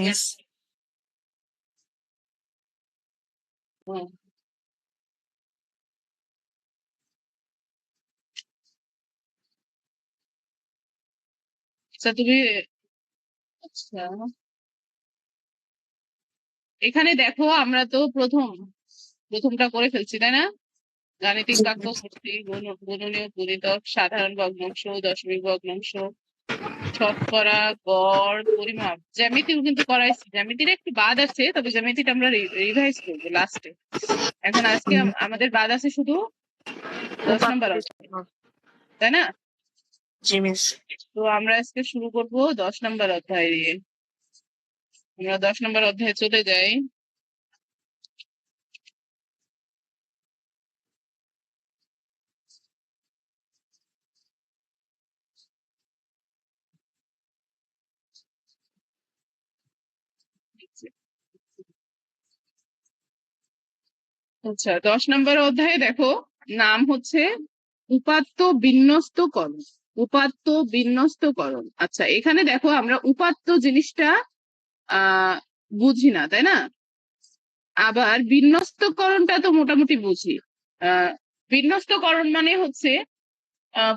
Miss. হুম। আচ্ছা তুমি আচ্ছা এখানে দেখো আমরা তো প্রথমটা করে ফেলছি তাই না? গাণিতিক জি বাক্য মিস। সৃষ্টি, গুণনীয়, গুণিতক, সাধারণ ভগ্নাংশ, দশমিক ভগ্নাংশ, শতকরা, গড়, পরিমাপ। জ্যামিতিও কিন্তু করাইছি, জ্যামিতির একটু বাদ আছে, তবে জ্যামিতিটা আমরা রিভাইজ করবো লাস্টে। এখন আজকে আমাদের বাদ আছে শুধু 10 নম্বর অধ্যায়, তাই না? জি মিস। তো আমরা আজকে শুরু করব 10 নম্বর অধ্যায় দিয়ে। আমরা 10 নম্বর অধ্যায়ে চলে যাই। আচ্ছা 10 নম্বর অধ্যায়ে দেখো, নাম হচ্ছে উপাত্ত বিন্যস্তকরণ। উপাত্ত বিন্যস্তকরণ। আচ্ছা এখানে দেখো আমরা উপাত্ত জিনিসটা বুঝি না, তাই না? আবার বিন্যস্তকরণটা তো মোটামুটি বুঝি। আহ বিন্যস্তকরণ মানে হচ্ছে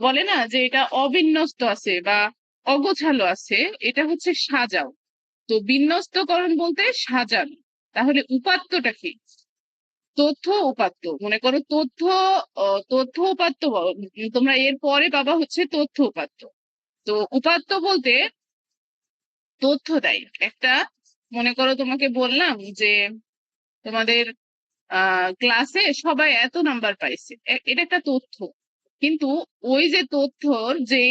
বলে না যে এটা অবিন্যস্ত আছে বা অগোছালো আছে, এটা হচ্ছে সাজাও। তো বিন্যস্তকরণ বলতে সাজানো। তাহলে উপাত্তটা কি? তথ্য উপাত্ত। মনে করো তথ্য উপাত্ত তোমরা এর পরে পাবা হচ্ছে তথ্য উপাত্ত। তো উপাত্ত বলতে তথ্য দেয় একটা। মনে করো তোমাকে বললাম যে তোমাদের ক্লাসে সবাই এত নাম্বার পাইছে, এটা একটা তথ্য। কিন্তু ওই যে তথ্যর যে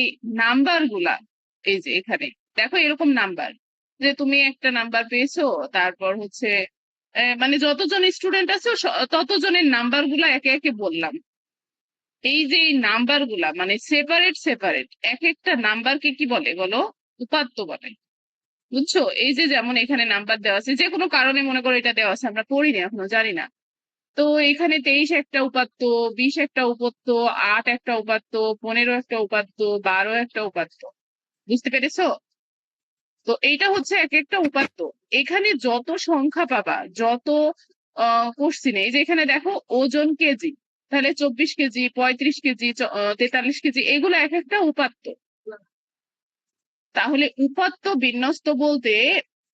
নাম্বার গুলা, এই যে এখানে দেখো এরকম নাম্বার, যে তুমি একটা নাম্বার পেয়েছো, তারপর হচ্ছে মানে যতজন স্টুডেন্ট আছে ততজনের নাম্বার গুলা একে একে বললাম। এই যে এই নাম্বার গুলা মানে সেপারেট সেপারেট এক একটা নাম্বারকে কি বলে বলো? উপাত্ত বলে। বুঝছো? এই যে যেমন এখানে নাম্বার দেওয়া আছে, যে কোনো কারণে মনে করো এটা দেওয়া আছে, আমরা পড়িনি এখনো, জানি না। তো এখানে 23 একটা উপাত্ত, 20 একটা উপাত্ত, 8 একটা উপাত্ত, 15 একটা উপাত্ত, 12 একটা উপাত্ত। বুঝতে পেরেছো? তো এইটা হচ্ছে এক একটা উপাত্ত। এখানে যত সংখ্যা পাবা, যত কোশ্চিনে, এই যে এখানে দেখো ওজন কেজি, তাহলে 24 কেজি, 35 কেজি, 43 কেজি, এগুলো এক একটা উপাত্ত। তাহলে উপাত্ত বিন্যস্ত বলতে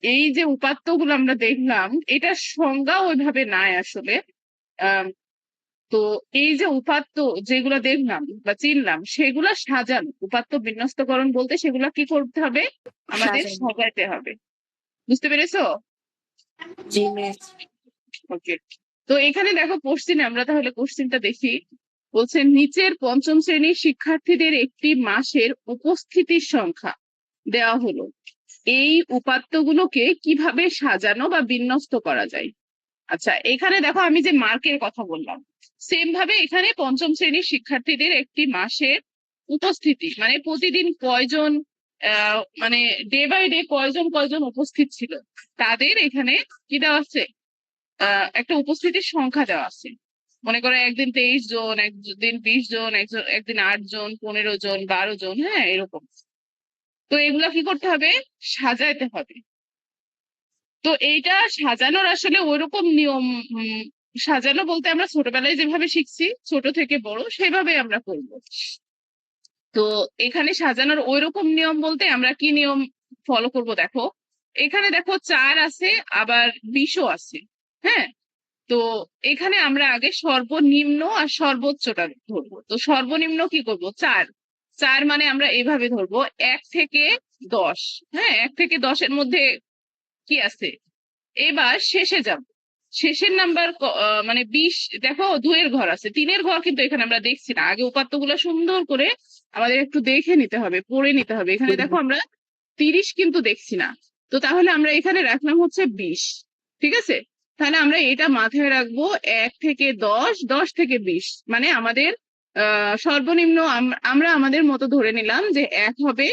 এই যে উপাত্ত গুলো আমরা দেখলাম, এটার সংজ্ঞা ওইভাবে নাই আসলে। আহ তো এই যে উপাত্ত যেগুলো দেখলাম বা চিনলাম, সেগুলা সাজানো। উপাত্ত বিন্যস্তকরণ বলতে সেগুলা কি করতে হবে? আমাদের সাজানো। সাজাইতে হবে। বুঝতে পেরেছো? জি মিস। ওকে। তো এখানে দেখো কোশ্চিনে, আমরা তাহলে কোশ্চিনটা দেখি। বলছে নিচের পঞ্চম শ্রেণীর শিক্ষার্থীদের একটি মাসের উপস্থিতির সংখ্যা দেওয়া হলো, এই উপাত্তগুলোকে কিভাবে সাজানো বা বিন্যস্ত করা যায়? আচ্ছা এখানে দেখো আমি যে মার্কের কথা বললাম, সেম ভাবে এখানে পঞ্চম শ্রেণীর শিক্ষার্থীদের একটি মাসের উপস্থিতি মানে প্রতিদিন কয়জন, মানে ডে বাই ডে কয়জন কয়জন উপস্থিত ছিল, তাদের এখানে কি দেওয়া আছে? একটা উপস্থিতির সংখ্যা দেওয়া আছে। মনে করো একদিন 23 জন, একদিন 20 জন, একদিন 8 জন, 15 জন, 12 জন, হ্যাঁ এরকম। তো এগুলা কি করতে হবে? সাজাইতে হবে। তো এইটা সাজানোর আসলে ওইরকম নিয়ম, সাজানো বলতে আমরা ছোটবেলায় যেভাবে শিখছি ছোট থেকে বড়, সেভাবে আমরা করব। তো এখানে সাজানোর ওইরকম নিয়ম বলতে আমরা কি নিয়ম ফলো করব দেখো। এখানে দেখো 4 আছে, আবার 20ও আছে। হ্যাঁ। তো এখানে আমরা আগে সর্বনিম্ন আর সর্বোচ্চটা ধরবো। তো সর্বনিম্ন কি করব? 4। 4 মানে আমরা এভাবে ধরবো 1 থেকে 10। হ্যাঁ, 1 থেকে 10-এর মধ্যে কি আছে? এবার শেষে যাব। শেষের নাম্বার মানে 20। দেখো 2-এর ঘর আছে, 3-এর ঘর কিন্তু এখানে আমরা দেখছি না। আগে উপাত্তগুলো সুন্দর করে আমাদের একটু দেখে নিতে হবে, পড়ে নিতে হবে। এখানে দেখো আমরা 30 কিন্তু দেখছি না। তো তাহলে আমরা এখানে রাখলাম হচ্ছে 20। ঠিক আছে? তাহলে আমরা এটা মাথায় রাখবো, 1 থেকে 10, 10 থেকে 20 মানে আমাদের সর্বনিম্ন আমরা আমাদের মতো ধরে নিলাম যে 1 হবে,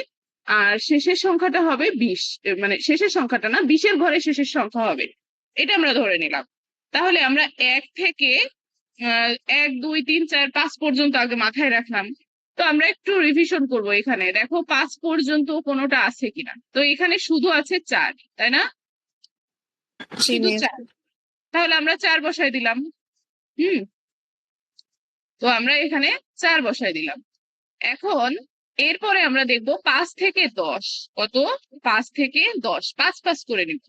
আর শেষের সংখ্যাটা হবে 20। মানে শেষের সংখ্যাটা না, 20-এর ঘরে শেষের সংখ্যা হবে, এটা আমরা ধরে নিলাম। তাহলে আমরা 1 থেকে 1, 2, 3, 4, 5 পর্যন্ত আগে মাথায় রাখলাম। তো আমরা একটু রিভিশন করব। এখানে দেখো 5 পর্যন্ত কোনোটা আছে কিনা। তো এখানে শুধু আছে 4, তাই না? জি শুধু মিস। 4। তাহলে আমরা 4 বসাই দিলাম। হুম, তো আমরা এখানে 4 বসাই দিলাম। এখন এরপরে আমরা দেখবো 5 থেকে 10 কত, 5 থেকে 10 5 5 করে নিব।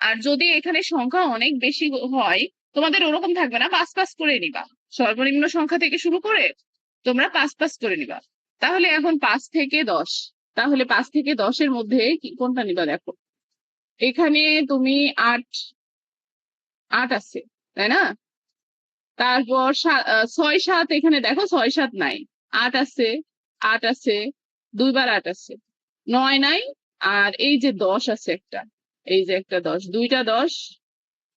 আর যদি এখানে সংখ্যা অনেক বেশি হয়, তোমাদের ওরকম থাকবে না, 5 5 করে নিবা। সর্বনিম্ন সংখ্যা থেকে শুরু করে তোমরা 5 5 করে নিবা। তাহলে এখন 5 থেকে 10, তাহলে 5 থেকে 10 এর মধ্যে কোনটা নিবা দেখো। এখানে তুমি 8 8 আছে, তাই না? তারপর 6 7, এখানে দেখো 6 7 নাই, 8 আছে, 8 আছে, 2 বার 8 আছে, 9 নাই। আর এই যে 10 আছে একটা, এই যে একটা 10, দুইটা 10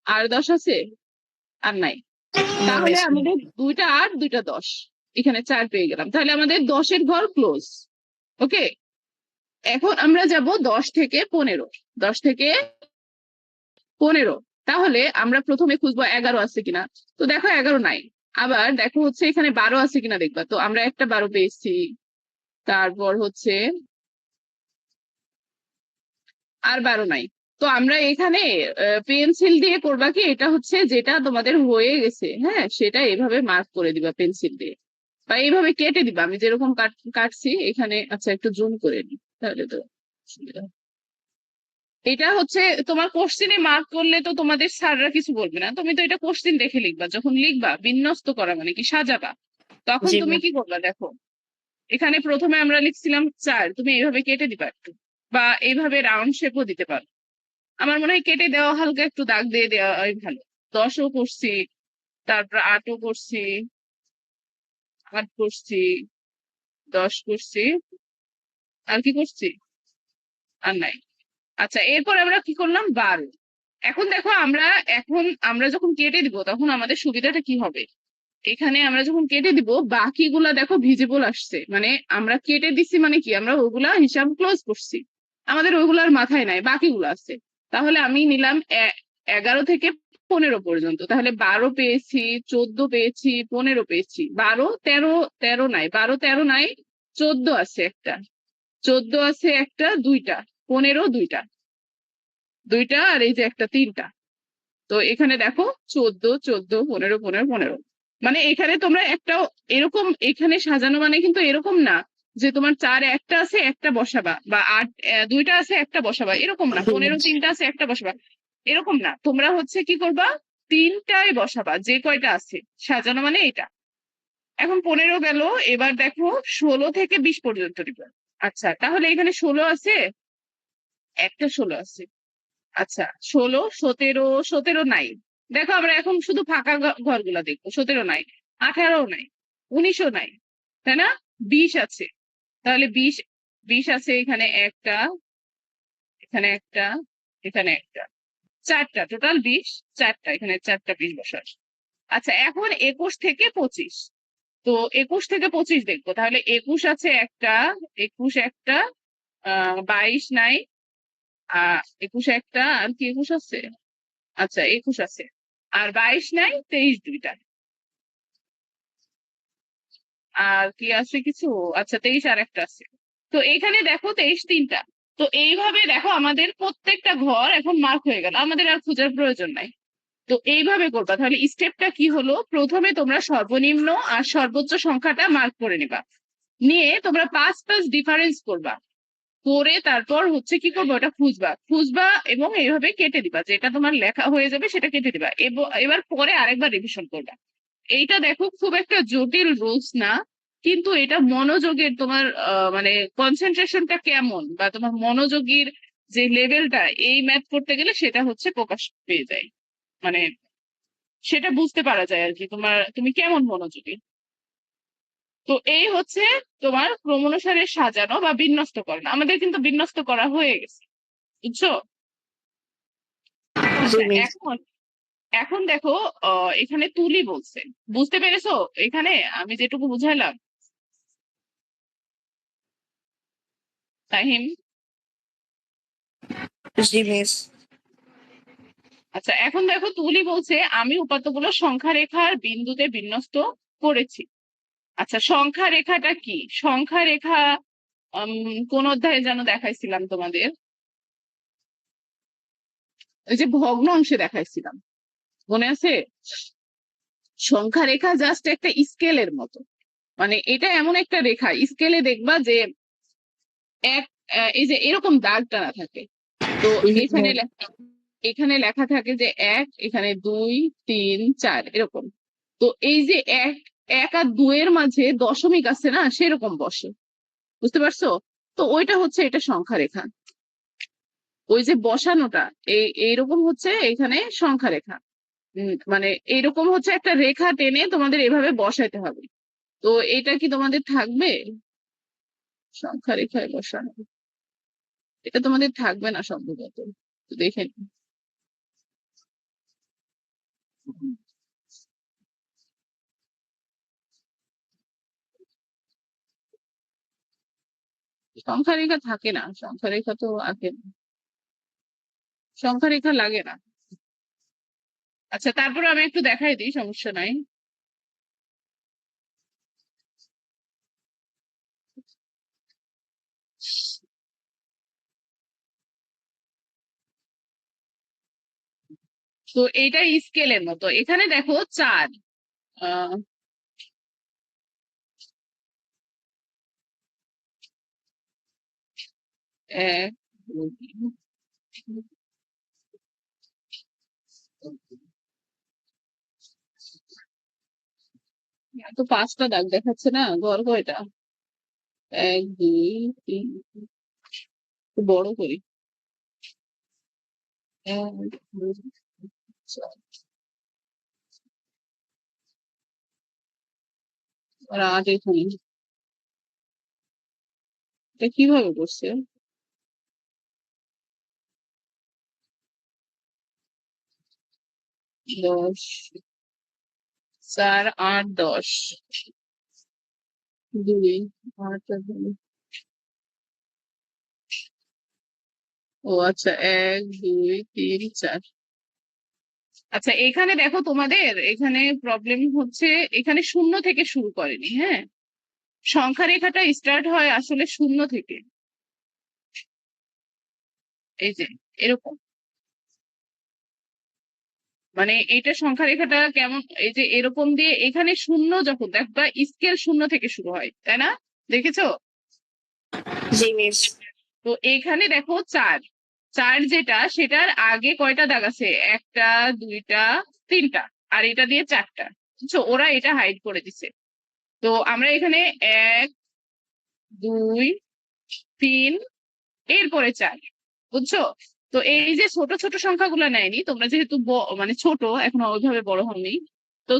আর 10 আছে, আর নাই। নো তাহলে মিস। আমাদের দুইটা 8 দুইটা 10, এখানে 4 পেয়ে গেলাম। তাহলে আমাদের 10 এর ঘর ক্লোজ। ওকে, এখন আমরা যাব 10 থেকে 15, 10 থেকে 15। তাহলে আমরা প্রথমে খুঁজবো 11 আছে কিনা। তো দেখো 11 নাই। আবার দেখো হচ্ছে এখানে 12 আছে কিনা দেখবা। তো আমরা একটা 12 পেয়েছি। তারপর হচ্ছে আর 12 নাই। তো আমরা এখানে পেন্সিল দিয়ে করবা কি, এটা হচ্ছে যেটা তোমাদের হয়ে গেছে, হ্যাঁ, সেটা এভাবে মার্ক করে দিবা পেন্সিল দিয়ে, বা এইভাবে কেটে দিবা। আমি যেরকম কাটছি এখানে। আচ্ছা, একটু জুম করে নিই তাহলে তো সুবিধা হবে। এটা হচ্ছে তোমার কোশ্চেনে মার্ক করলে তো তোমাদের স্যাররা কিছু বলবে না। তুমি তো এটা কোশ্চেন দেখে লিখবা। যখন লিখবা বিন্যস্ত করা মানে কি সাজাবা, তখন জি তুমি মিস। কি করবা দেখো। এখানে প্রথমে আমরা লিখছিলাম 4, তুমি এইভাবে কেটে দিবা একটু, বা এইভাবে রাউন্ড শেপও দিতে পারো। আমার মনে হয় কেটে দেওয়া, হালকা একটু দাগ দিয়ে দেওয়াই ভালো। 10ও করছি, তারপর 8ও করছি, 8 করছি, 10 করছি, আর কি করছি, আর নাই। আচ্ছা, এরপর আমরা কি করলাম, 12। এখন দেখো আমরা, এখন আমরা যখন কেটে দিব তখন আমাদের সুবিধাটা কি হবে। এখানে আমরা যখন কেটে দিব বাকিগুলা দেখো ভিজিবল আসছে, মানে আমরা কেটে দিচ্ছি মানে কি, আমরা ওগুলা হিসাব ক্লোজ করছি, আমাদের ওইগুলার মাথায় নাই, বাকিগুলো আছে। তাহলে আমি নিলাম 11 থেকে 15 পর্যন্ত। তাহলে 12 পেয়েছি, 14 পেয়েছি, 15 পেয়েছি, 12 13, 13 নাই, 12 13 নাই, 14 আছে একটা, 14 আছে একটা, দুইটা, 15 দুইটা, দুইটা, আর এই যে একটা 3টা। তো এখানে দেখো 14 14 15 15 15। মানে এখানে তোমরা একটা এরকম এখানে সাজানো মানে কিন্তু এরকম না যে তোমার 4 একটা আছে একটা বসাবা, বা 8 দুইটা আছে একটা বসাবা, এরকম না। 15 3টা আছে একটা বসাবা, এরকম না। তোমরা হচ্ছে কি করবা, 3টায় বসাবা যে কয়টা আছে। সাজানো মানে এটা। এখন 15 গেল। এবার দেখো 16 থেকে 20 পর্যন্ত দিবা। আচ্ছা, তাহলে এখানে 16 আছে, একটা 16 আছে। আচ্ছা, 16 17, 17 নাই। দেখো আমরা এখন শুধু ফাঁকা ঘরগুলা দেখবো। 17 নাই, 18 নাই, 19ও নাই, তাই না? 20 আছে। তাহলে 20, 20 আছে এখানে একটা, এখানে একটা, এখানে একটা, 4টা, টোটাল 20, 4টা, এখানে 4টা 20 বসার। আচ্ছা, এখন 21 থেকে 25। তো 21 থেকে 25 দেখবো। তাহলে 21 আছে একটা, 21 একটা, 22 নাই, 21 একটা, আর কি 21 আছে, আচ্ছা 21 আছে, আর 22 নাই, 23 দুইটা, আর কি আছে কিছু, আচ্ছা 23 আর একটা আছে। তো এখানে দেখো 23 3টা। তো এইভাবে দেখো আমাদের প্রত্যেকটা ঘর এখন মার্ক হয়ে গেল, আমাদের আর খোঁজার প্রয়োজন নাই। তো এইভাবে করবা। তাহলে স্টেপটা কি হলো, প্রথমে তোমরা সর্বনিম্ন আর সর্বোচ্চ সংখ্যাটা মার্ক করে নিবা, নিয়ে তোমরা 5 5 ডিফারেন্স করবা, করে তারপর হচ্ছে কি করবো, ওটা খুঁজবা, খুঁজবা এবং এইভাবে কেটে দিবা, যেটা তোমার লেখা হয়ে যাবে সেটা কেটে দিবা। এবার পরে আরেকবার রিভিশন করবা। এইটা দেখো খুব একটা জটিল রুলস না, কিন্তু এটা মনোযোগের তোমার মানে কনসেন্ট্রেশনটা কেমন, বা তোমার মনোযোগীর যে লেভেলটা এই ম্যাথ করতে গেলে সেটা হচ্ছে প্রকাশ পেয়ে যায়, মানে সেটা বুঝতে পারা যায় আর কি, তুমি কেমন মনোযোগী। তো এই হচ্ছে তোমার ক্রমানুসারে সাজানো বা বিন্যস্ত করানো। আমাদের কিন্তু বিন্যস্ত করা হয়ে গেছে, বুঝছো? জি আচ্ছা, মিস। এখন এখন দেখো এখানে তুলি বলছে, বুঝতে পেরেছো এখানে আমি যেটুকু বুঝাইলাম, তাহিম? জি মিস। আচ্ছা, এখন দেখো তুলি বলছে আমি উপাত্তগুলো সংখ্যা রেখার বিন্দুতে বিন্যস্ত করেছি। আচ্ছা, সংখ্যা রেখাটা কি? সংখ্যা রেখা কোন অধ্যায়ে যেন দেখাইছিলাম তোমাদের, ওই যে ভগ্ন অংশে দেখাইছিলাম, মনে আছে? সংখ্যা রেখা জাস্ট একটা স্কেলের মতো, মানে এটা এমন একটা রেখা, স্কেলে দেখবা যে এক এই যে এরকম দাগ টানা থাকে। তো এখানে এখানে লেখা থাকে যে 1, এখানে 2, 3, 4 এরকম। তো এই যে 1 আর 2 এর মাঝে দশমিক আছে না, সেরকম বসে, বুঝতে পারছো? তো ওইটা হচ্ছে এটা সংখ্যা রেখা। ওই যে বসানোটা এইরকম হচ্ছে এখানে সংখ্যা রেখা। মানে এইরকম হচ্ছে একটা রেখা টেনে তোমাদের এভাবে বসাইতে হবে। তো এটা কি তোমাদের থাকবে? সংখ্যা রেখায় বসানো, এটা তোমাদের থাকবে না সম্ভবত, তো দেখে নিই। সংখ্যা রেখা থাকে না, সংখ্যা রেখা তো আঁকে না, সংখ্যা রেখা লাগে না। আচ্ছা, তারপরে আমি একটু দেখাই দিই, সমস্যা নাই। তো এইটা স্কেলের মতো, এখানে দেখো 4, আহ 1, 2, তো 5টা দাগ দেখাচ্ছে না, গড় কয়টা? 1, 2, 3, একটু বড় করি। 1, 2, 4, আর 8 এখানে। এটা কিভাবে করছে? 10, 4, 8, 10, 2, 8 আর 2। ও আচ্ছা, 1, 2, 3, 4। আচ্ছা, এখানে দেখো তোমাদের এখানে প্রবলেম হচ্ছে, এখানে শূন্য থেকে শুরু করেনি। হ্যাঁ, সংখ্যা রেখাটা স্টার্ট হয় আসলে শূন্য থেকে, এই যে এরকম। মানে এইটা সংখ্যা রেখাটা কেমন, এই যে এরকম দিয়ে এখানে শূন্য, যখন দেখবা স্কেল শূন্য থেকে শুরু হয়, তাই না? দেখেছো? জি মিস। তো এখানে দেখো 4, 4 যেটা, সেটার আগে কয়টা দাগ আছে? 1টা, 2টা, 3টা, আর এটা দিয়ে 4টা। বুঝছো, ওরা এটা হাইড করে দিছে। তো আমরা এখানে 1, 2, 3, এরপরে 4, বুঝছো? তো এই যে ছোট ছোট সংখ্যাগুলো নেয়নি, তোমরা যেহেতু মানে ছোট এখনো ওইভাবে বড় হয়নি, তো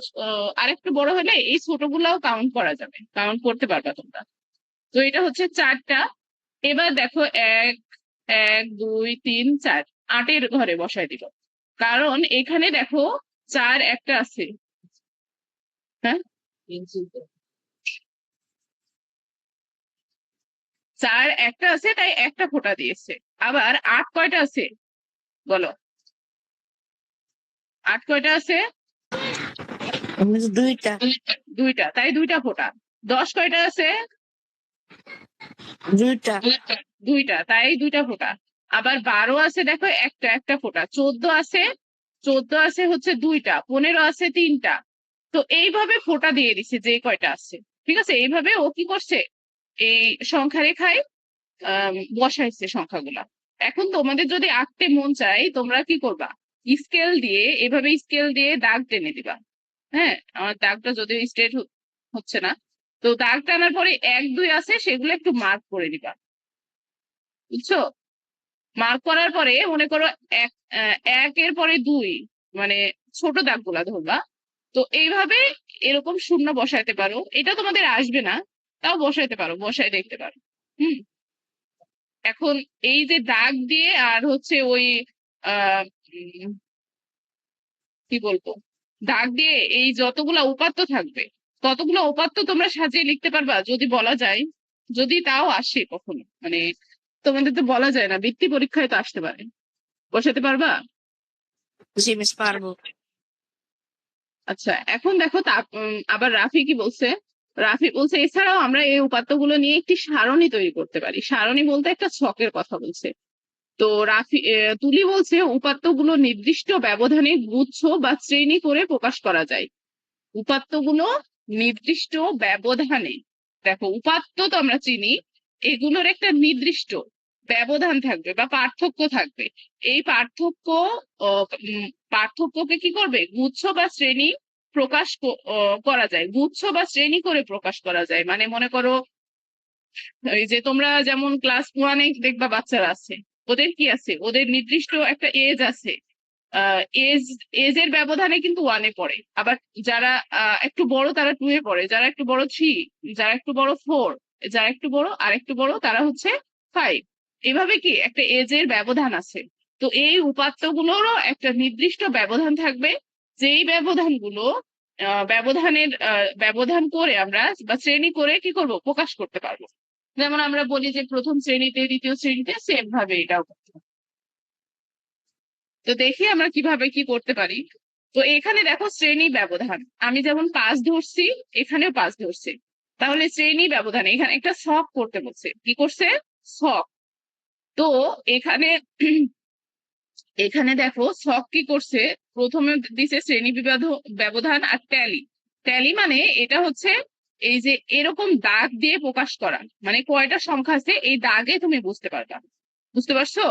আরেকটু বড় হলে এই ছোটগুলাও কাউন্ট করা যাবে, কাউন্ট করতে পারবা তোমরা। তো এটা হচ্ছে 4টা। এবার দেখো 1, 1, 2, 3, 4, 8-এর ঘরে বসায় দিল, কারণ এখানে দেখো 4 একটা আছে। হ্যাঁ, 4 একটা আছে, তাই একটা ফোঁটা দিয়েছে। আবার 8 কয়টা আছে বলো? 8 কয়টা আছে? দুইটা। দুইটা, তাই দুইটা ফোঁটা। 10 কয়টা আছে? দুইটা। দুইটা, তাই দুইটা ফোঁটা। আবার 12 আছে, দেখো একটা একটা ফোঁটা। 14 আছে, 14 আছে হচ্ছে দুইটা। 15 আছে তিনটা। তো এইভাবে ফোঁটা দিয়ে দিছে যে কয়টা আছে। ঠিক আছে, এইভাবে ও কি করছে, এই সংখ্যা রেখায় বসাইছে সংখ্যাগুলা। এখন তোমাদের যদি আঁকতে মন চাই, তোমরা কি করবা? স্কেল দিয়ে, এভাবে স্কেল দিয়ে দাগ টেনে দিবা। হ্যাঁ, আমার দাগটা যদিও স্ট্রেট হচ্ছে না। তো দাগ টানার পরে 1, 2 আছে, সেগুলো একটু মার্ক করে দিবা, বুঝছো? মার্ক করার পরে মনে করো 1 এর পরে 2, মানে ছোট দাগগুলা ধরবা। তো এইভাবে এরকম শূন্য বসাইতে পারো, এটা তোমাদের আসবে না, তাও বসাইতে পারো, বসাই দেখতে পারো। হুম। এখন এই যে দাগ দিয়ে আর হচ্ছে ওই আহ কি বলবো, দাগ দিয়ে এই যতগুলা উপাত্ত থাকবে, ততগুলো উপাত্ত তোমরা সাজিয়ে লিখতে পারবা যদি বলা যায়, যদি তাও আসে কখনো, মানে তোমাদের তো বলা যায় না, বৃত্তি পরীক্ষায় তো আসতে পারে। বসাতে পারবা? জি মিস পারবো। আচ্ছা, এখন দেখো আবার রাফি কি বলছে। রাফি বলছে এছাড়াও আমরা এই উপাত্তগুলো নিয়ে একটি সারণী তৈরি করতে পারি। সারণী বলতে একটা ছকের কথা বলছে। তো তুলি বলছে উপাত্তগুলো নির্দিষ্ট ব্যবধানে গুচ্ছ বা শ্রেণী করে প্রকাশ করা যায়। উপাত্তগুলো নির্দিষ্ট ব্যবধানে, দেখো উপাত্ত তো আমরা চিনি, এগুলোর একটা নির্দিষ্ট ব্যবধান থাকবে বা পার্থক্য থাকবে। এই পার্থক্যকে কি করবে, গুচ্ছ বা শ্রেণী করা যায়, গুচ্ছ বা শ্রেণী করে প্রকাশ করা যায়। মানে মনে করো এই যে তোমরা যেমন ক্লাস ওয়ানে দেখবা বাচ্চারা আছে, ওদের কি আছে, ওদের নির্দিষ্ট একটা এজ আছে, এজ এজের ব্যবধানে কিন্তু ওয়ানে পড়ে। আবার যারা একটু বড় তারা টু এ পড়ে, যারা একটু বড় থ্রি, যারা একটু বড় ফোর, যারা একটু বড় আর একটু বড় তারা হচ্ছে ফাইভ। এভাবে কি একটা এজের ব্যবধান আছে। তো এই উপাত্তগুলোরও একটা নির্দিষ্ট ব্যবধান থাকবে, যেই ব্যবধানগুলো ব্যবধান করে আমরা বা শ্রেণী করে কি করব, প্রকাশ করতে পারবো। যেমন আমরা বলি যে প্রথম শ্রেণীতে দ্বিতীয় শ্রেণীতে সেম ভাবে এটাও করতে হবে। তো দেখি আমরা কিভাবে কি করতে পারি। তো এখানে দেখো শ্রেণী ব্যবধান, আমি যেমন 5 ধরছি, এখানেও 5 ধরছি। তাহলে শ্রেণী ব্যবধান এখানে একটা ছক করতে বলছে, কি করছে, ছক। তো এখানে এখানে দেখো ছক কি করছে, প্রথমে দিছে শ্রেণী ব্যবধান আর ট্যালি। ট্যালি মানে এটা হচ্ছে এই যে এরকম দাগ দিয়ে প্রকাশ করা, মানে কয়টা সংখ্যা আছে এই দাগে তুমি বুঝতে পারবা। বুঝতে পারছো,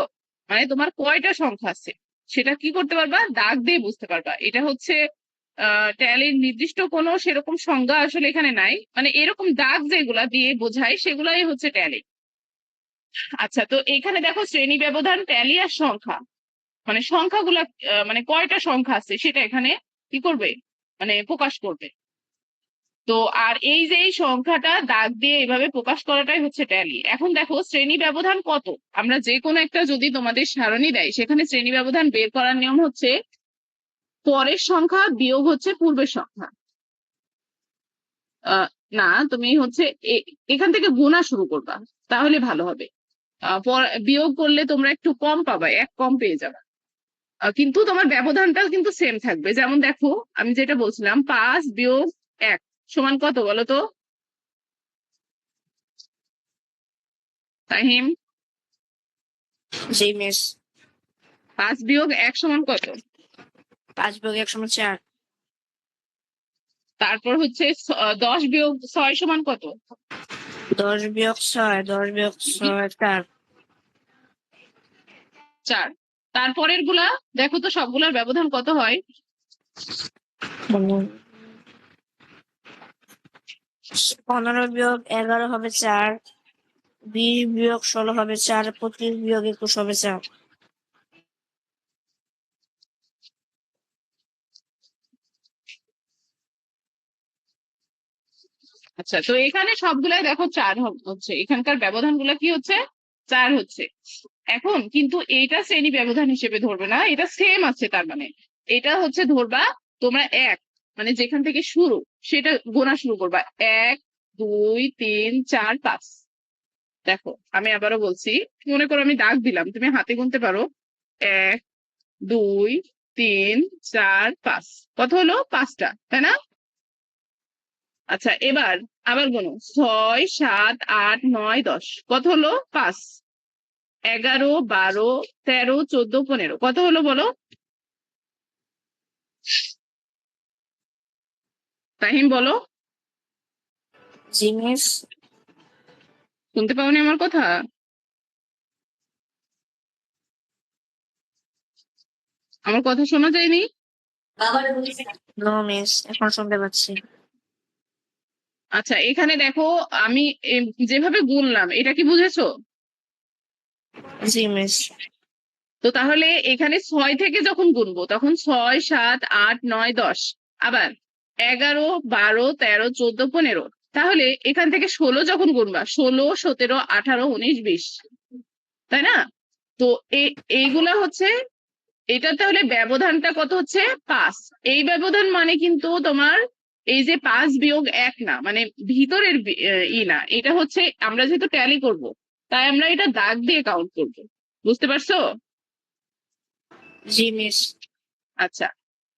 মানে তোমার কয়টা সংখ্যা আছে সেটা কি করতে পারবা, দাগ দিয়ে বুঝতে পারবা। এটা হচ্ছে ট্যালির নির্দিষ্ট কোনো সেরকম সংজ্ঞা আসলে এখানে নাই, মানে এরকম দাগ যেগুলা দিয়ে বোঝায় সেগুলাই হচ্ছে ট্যালি। আচ্ছা, তো এখানে দেখো শ্রেণী ব্যবধান, ট্যালি আর সংখ্যা, মানে সংখ্যাগুলা মানে কয়টা সংখ্যা আছে সেটা এখানে কি করবে, মানে প্রকাশ করবে। তো আর এই যে এই সংখ্যাটা দাগ দিয়ে এভাবে প্রকাশ করাটাই হচ্ছে ট্যালি। এখন দেখো শ্রেণী ব্যবধান কত, আমরা যে কোনো একটা যদি তোমাদের সারণী দেয় সেখানে শ্রেণী ব্যবধান বের করার নিয়ম হচ্ছে পরের সংখ্যা বিয়োগ হচ্ছে পূর্বের সংখ্যা। আহ না, তুমি হচ্ছে এখান থেকে গোনা শুরু করবা, তাহলে ভালো হবে। বিয়োগ করলে তোমরা একটু কম পাবা, এক কম পেয়ে যাবে। কিন্তু তোমার ব্যবধানটা কিন্তু সেম থাকবে। যেমন দেখো আমি যেটা বলছিলাম 5 বিয়োগ 1 সমান কত বলো তো, তাহিম? জি মিস। 5 বিয়োগ 1 সমান কত? 5 × 1 = 4। তারপর হচ্ছে 10 বিয়োগ 6 সমান কত? 10 × 6, 10 × 6 4। 4। তারপরের গুলা দেখো তো সবগুলার ব্যবধান কত হয়? 15 × 11 হবে 4, 20 × 16 হবে 4, 25 × 21 হবে 4। আচ্ছা, তো এখানে সবগুলাই দেখো 4 হচ্ছে, এখানকার ব্যবধান গুলা কি হচ্ছে, 4 হচ্ছে। এখন কিন্তু এইটা শ্রেণী ব্যবধান হিসেবে ধরবে না, এটা সেম আছে, তার মানে এটা হচ্ছে ধরবা তোমরা 1, মানে যেখান থেকে শুরু সেটা গোনা শুরু করবা, 1 2 3 4 5। দেখো আমি আবারও বলছি, মনে করো আমি দাগ দিলাম, তুমি হাতে গুনতে পারো 1 2 3 4 5, কত হলো, 5টা, তাই না? আচ্ছা, এবার আবার গুনো 6 7 8 9 10, কত হলো, 5। 11 12 13 14 15, কত হলো বলো? তাহিম বলো। জি মিস। শুনতে পাওনি আমার কথা? আমার কথা শোনা যায়নি? নো মিস, এখন শুনতে পাচ্ছি। আচ্ছা, এখানে দেখো আমি যেভাবে গুনলাম এটা কি বুঝেছো? জি মিস। তো তাহলে এখানে 6 থেকে যখন গুনবো তখন 6 7 8 9 10, আবার 11 12 13 14 15, তাহলে এখান থেকে 16 যখন গুনবা 16 17 18 19 20, তাই না? তো এইগুলা হচ্ছে, এটা তাহলে ব্যবধানটা কত হচ্ছে, 5। এই ব্যবধান মানে কিন্তু তোমার এই যে 5 বিয়োগ 1 না, মানে ভিতরের না, এটা হচ্ছে আমরা যেহেতু ট্যালি করব তাই আমরা এটা দাগ দিয়ে কাউন্ট করব। বুঝতে পারছো? জি মিস। আচ্ছা,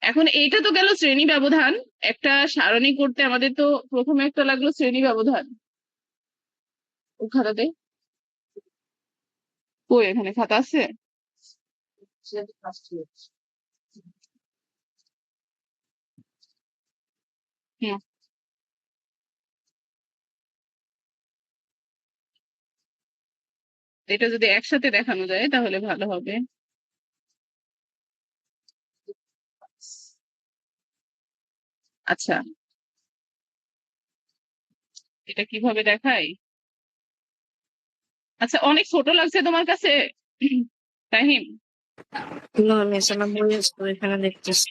এখন এইটা তো গেল শ্রেণী ব্যবধান। একটা সারণী করতে আমাদের তো প্রথমে একটা লাগলো শ্রেণী ব্যবধান। ও খাতাতে কই এখানে খাতা আছে? হুম, এটা যদি একসাথে দেখানো যায় তাহলে ভালো হবে। আচ্ছা, এটা কিভাবে দেখাই? আচ্ছা, অনেক ছোট লাগছে তোমার কাছে তাহিম? না মিস, আমার বই আছে তো, এখানে দেখতেছি।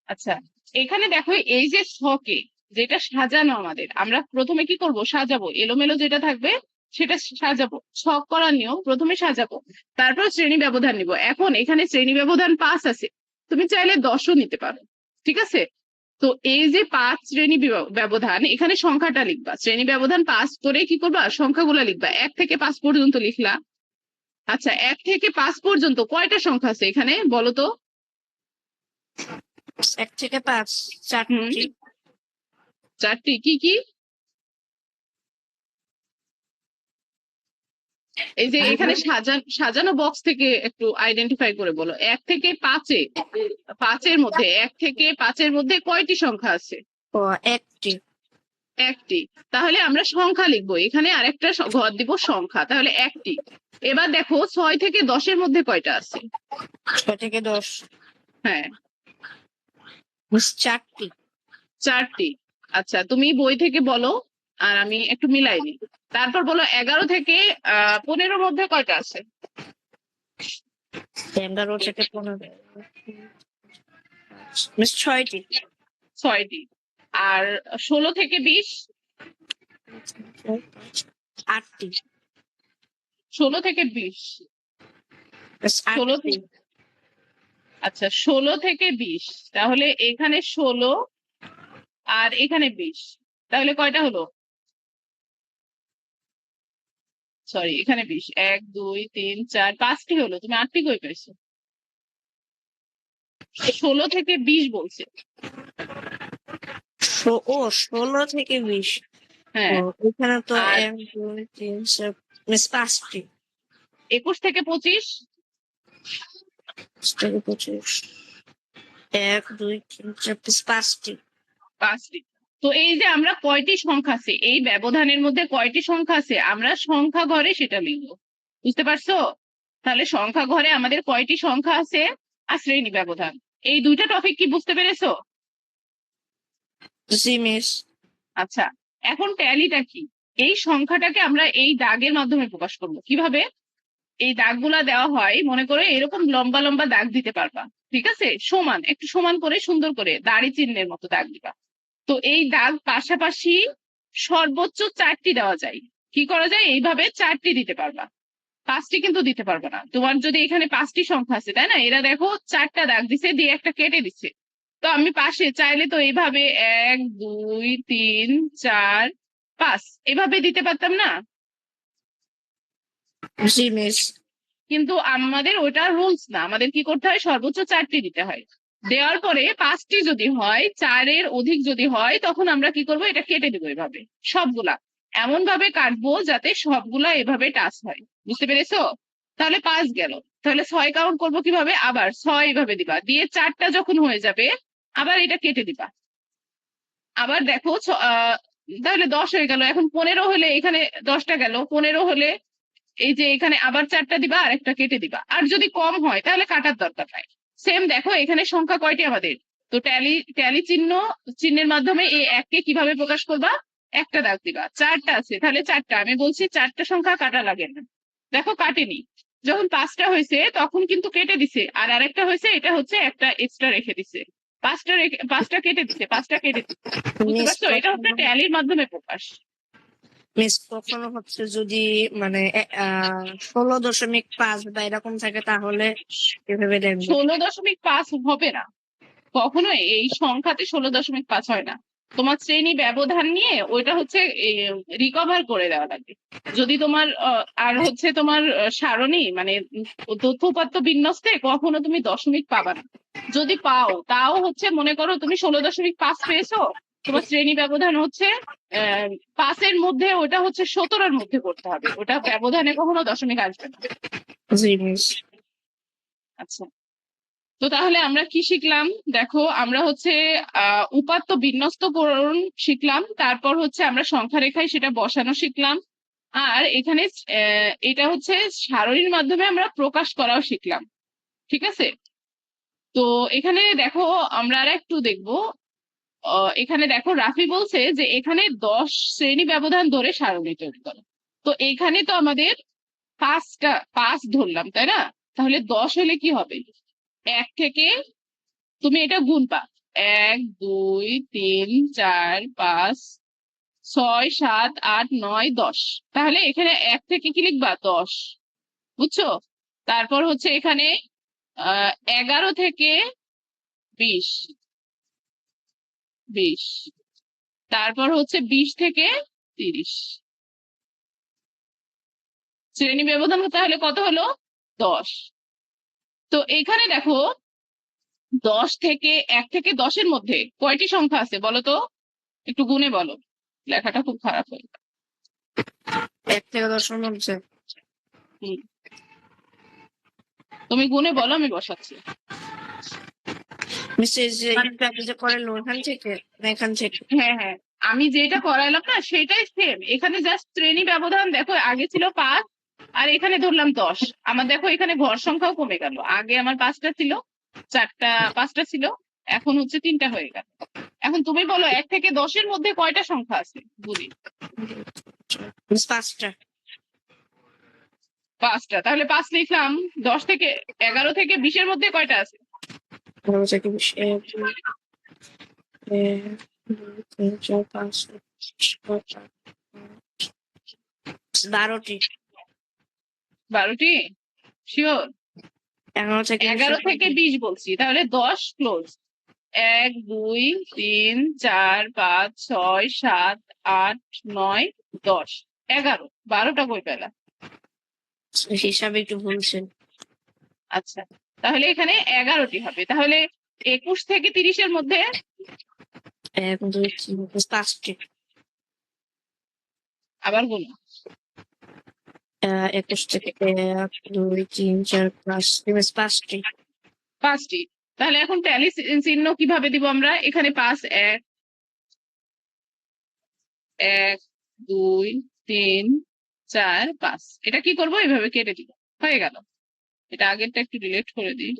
আচ্ছা, এখানে দেখো এই যে ছকে যেটা সাজানো, আমাদের আমরা প্রথমে কি করব, সাজাবো। এলোমেলো যেটা থাকবে সেটা সাজাবো। ছক করার নিয়ম, প্রথমে সাজাবো, তারপর শ্রেণী ব্যবধান নিব। এখন এখানে শ্রেণী ব্যবধান 5 আছে, তুমি চাইলে 10ও নিতে পারো, ঠিক আছে? তো এই যে 5 শ্রেণী ব্যবধান, এখানে সংখ্যাটা লিখবা। শ্রেণী ব্যবধান 5 করে কি করবা, সংখ্যাগুলো লিখবা। 1 থেকে 5 পর্যন্ত লিখলা। আচ্ছা, 1 থেকে 5 পর্যন্ত কয়টা সংখ্যা আছে এখানে বলো তো? 1 থেকে 5, হুম, 4টি। 4টি। কি কি? এই যে এখানে সাজানো বক্স থেকে একটু আইডেন্টিফাই করে বলো। 1 থেকে 5-এর মধ্যে 1 থেকে 5-এর মধ্যে কয়টি সংখ্যা আছে? ও, 1টি। 1টি। তাহলে আমরা সংখ্যা লিখবো, এখানে আরেকটা ঘর দিব সংখ্যা, তাহলে 1টি। এবার দেখো 6 থেকে 10-এর মধ্যে কয়টা আছে? 6 থেকে 10, হ্যাঁ, মিস 4টি। 4টি। আচ্ছা, তুমি বই থেকে বলো আর আমি একটু মিলাই নিই। তারপর বলো 11 থেকে 15-এর মধ্যে কয়টা আছে? 11 থেকে 15, মিস 6টি। 6টি। আর 16 থেকে 20? 8টি। 16 থেকে 20? মিস 16 8টি। আচ্ছা, 16 থেকে 20, তাহলে এখানে 16 আর এখানে 20, তাহলে কয়টা হলো? সরি, এখানে 20, 1 2 3 4 5টি হলো। তুমি 8টি কই পেয়েছো? 16 থেকে 20 বলছে। ও, 16 থেকে 20। ও, হ্যাঁ। এখানে তো আর 1 2 3 4, মিস 5টি। 21 থেকে 25? থেকে 25, 1 2 3 4, মিস 5টি। 5টি। তো এই যে আমরা কয়টি সংখ্যা আছে, এই ব্যবধানের মধ্যে কয়টি সংখ্যা আছে, আমরা সংখ্যা ঘরে সেটা লিখবো। বুঝতে পারছো? তাহলে সংখ্যা ঘরে আমাদের কয়টি সংখ্যা আছে আর শ্রেণী ব্যবধান, এই দুইটা টপিক কি বুঝতে পেরেছো? জি মিস। আচ্ছা, এখন ট্যালিটা কি? এই সংখ্যাটাকে আমরা এই দাগের মাধ্যমে প্রকাশ করব। কিভাবে? এই দাগগুলা দেওয়া হয়, মনে করো এরকম লম্বা লম্বা দাগ দিতে পারবা, ঠিক আছে? সমান, একটু সমান করে সুন্দর করে দাড়ি চিহ্নের মতো দাগ দিবা। তো এই দাগ পাশাপাশি সর্বোচ্চ 4টি দেওয়া যায়। কি করা যায়? এইভাবে 4টি দিতে পারবা, 5টি কিন্তু দিতে পারবে না। তোমার যদি এখানে 5টি সংখ্যা আছে, তাই না? এরা দেখো 4টা দাগ দিছে, দিয়ে একটা কেটে দিচ্ছে। তো আমি পাশে চাইলে তো এইভাবে 1 2 3 4 5 এভাবে দিতে পারতাম না? জি মিস। কিন্তু আমাদের ওটা রুলস না, আমাদের কি করতে হয়, সর্বোচ্চ 4টি দিতে হয়। দেওয়ার পরে 5টি যদি হয়, 4-এর অধিক যদি হয়, তখন আমরা কি করব, এটা কেটে দেবো এভাবে সবগুলা। এমন ভাবে কাটবো যাতে সবগুলা এভাবে টাচ হয়। বুঝতে পেরেছো? তাহলে 5 গেল। তাহলে 6 কাউন্ট করবো কিভাবে, আবার 6 এভাবে দিবা, দিয়ে 4টা যখন হয়ে যাবে আবার এটা কেটে দিবা। আবার দেখো তাহলে 10 হয়ে গেল। এখন 15 হলে এখানে 10টা গেল। 15 হলে এই যে এখানে আবার 4টা দিবা আর একটা কেটে দিবা। আর যদি কম হয় তাহলে কাটার দরকার নাই। সেম দেখো এখানে সংখ্যা কয়টি আমাদের? তো ট্যালি চিহ্নের মাধ্যমে এই 1কে কিভাবে প্রকাশ করবা? একটা দাগ দিবা। 4টা আছে, তাহলে 4টা। আমি বলছি 4টা সংখ্যা কাটা লাগে না। দেখো কাটেনি। যখন 5টা হয়েছে তখন কিন্তু কেটে দিছে, আর আরেকটা হয়েছে, এটা হচ্ছে একটা এক্সট্রা রেখে দিছে। 5টা কেটে দিছে, 5টা কেটে দিছে। বুঝতে মিস পারছো? এটা হচ্ছে কখনো, ট্যালির মাধ্যমে প্রকাশ। মিস কখনো হচ্ছে যদি মানে 16.5 বা এরকম থাকে তাহলে এভাবে দেখবো। 16.5 হবে না কখনোই, এই সংখ্যাতে 16.5 হয় না। তোমার শ্রেণী ব্যবধান নিয়ে ওইটা হচ্ছে রিকভার করে দেওয়া লাগবে। যদি তোমার আর হচ্ছে তোমার সারণী মানে তথ্যপাত্র বিন্যস্তে কখনো তুমি দশমিক পাবা না। যদি পাও তাও হচ্ছে মনে করো তুমি 16.5 পেয়েছো, তোমার শ্রেণী ব্যবধান হচ্ছে 5-এর মধ্যে, ওটা হচ্ছে 17-এর মধ্যে করতে হবে, ওটা ব্যবধানে কখনো দশমিক আসবে না। জি মিস। আচ্ছা, তো তাহলে আমরা কি শিখলাম? দেখো, আমরা হচ্ছে উপাত্ত বিন্যস্তকরণ শিখলাম, তারপর হচ্ছে আমরা সংখ্যা রেখায় সেটা বসানো শিখলাম, আর এখানে এটা হচ্ছে সারণীর মাধ্যমে আমরা প্রকাশ করাও শিখলাম। ঠিক আছে, তো এখানে দেখো আমরা আর একটু দেখবো। এখানে দেখো রাফি বলছে যে এখানে 10 শ্রেণী ব্যবধান ধরে সারণী তৈরি করো। তো এখানে তো আমাদের 5 ধরলাম, তাই না? তাহলে 10 হলে কি হবে? 1 থেকে তুমি এটা গুনবা, 1 2 3 4 5 6 7 8 9 10। তাহলে এখানে 1 থেকে কি লিখবা? 10, বুঝছো? তারপর হচ্ছে এখানে 11 থেকে 20, 20, তারপর হচ্ছে 20 থেকে 30। শ্রেণী ব্যবধান তাহলে কত হলো? 10। তো এখানে দেখো 10 থেকে 1 থেকে 10-এর মধ্যে কয়টি সংখ্যা আছে বলো তো? একটু গুনে বলো, লেখাটা খুব খারাপ হয়ে গেল। 1 থেকে 10-এর মধ্যে হুম, তুমি গুনে বলো, আমি বসাচ্ছি। মিস, এই যে একটু আগে যে করেন ওখান থেকে না এখান থেকে? হ্যাঁ হ্যাঁ, আমি যেটা করাইলাম না সেটাই সেম। এখানে জাস্ট শ্রেণী ব্যবধান দেখো, আগে ছিল 5 আর এখানে ধরলাম 10। আমার দেখো এখানে ঘর সংখ্যাও কমে গেল, আগে আমার 5টা ছিল, 5টা ছিল, এখন হচ্ছে 3টা হয়ে গেল। এখন তুমি বলো 1 থেকে 10-এর মধ্যে কয়টা সংখ্যা আছে বলি? মিস 5টা। 5টা, তাহলে 5 লিখলাম। 10 থেকে 11 থেকে 20-এর মধ্যে কয়টা আছে? 11 থেকে 20, 1 2 3 4 5 12টি। 12টি শিওর? 11 থেকে 11 থেকে 20 বলছি, তাহলে 10 ক্লোজ। 1 2 3 4 5 6 7 8 9 10 11। 12টা কই পেলা? হিসাবে একটু ভুলছেন। আচ্ছা, তাহলে এখানে 11টি হবে। তাহলে 21 থেকে 30-এর মধ্যে 1 2 3 5টি। আবার বলুন। 21 থেকে 1 2 3 4 5 মিস 5টি। 5টি। তাহলে এখন ট্যালি চিহ্ন কিভাবে দিব আমরা? এখানে 5 1 1 2 3 4 5, এটা কি করব? এভাবে কেটে দিব, হয়ে গেল। এটা আগেরটা একটু ডিলিট করে দিই,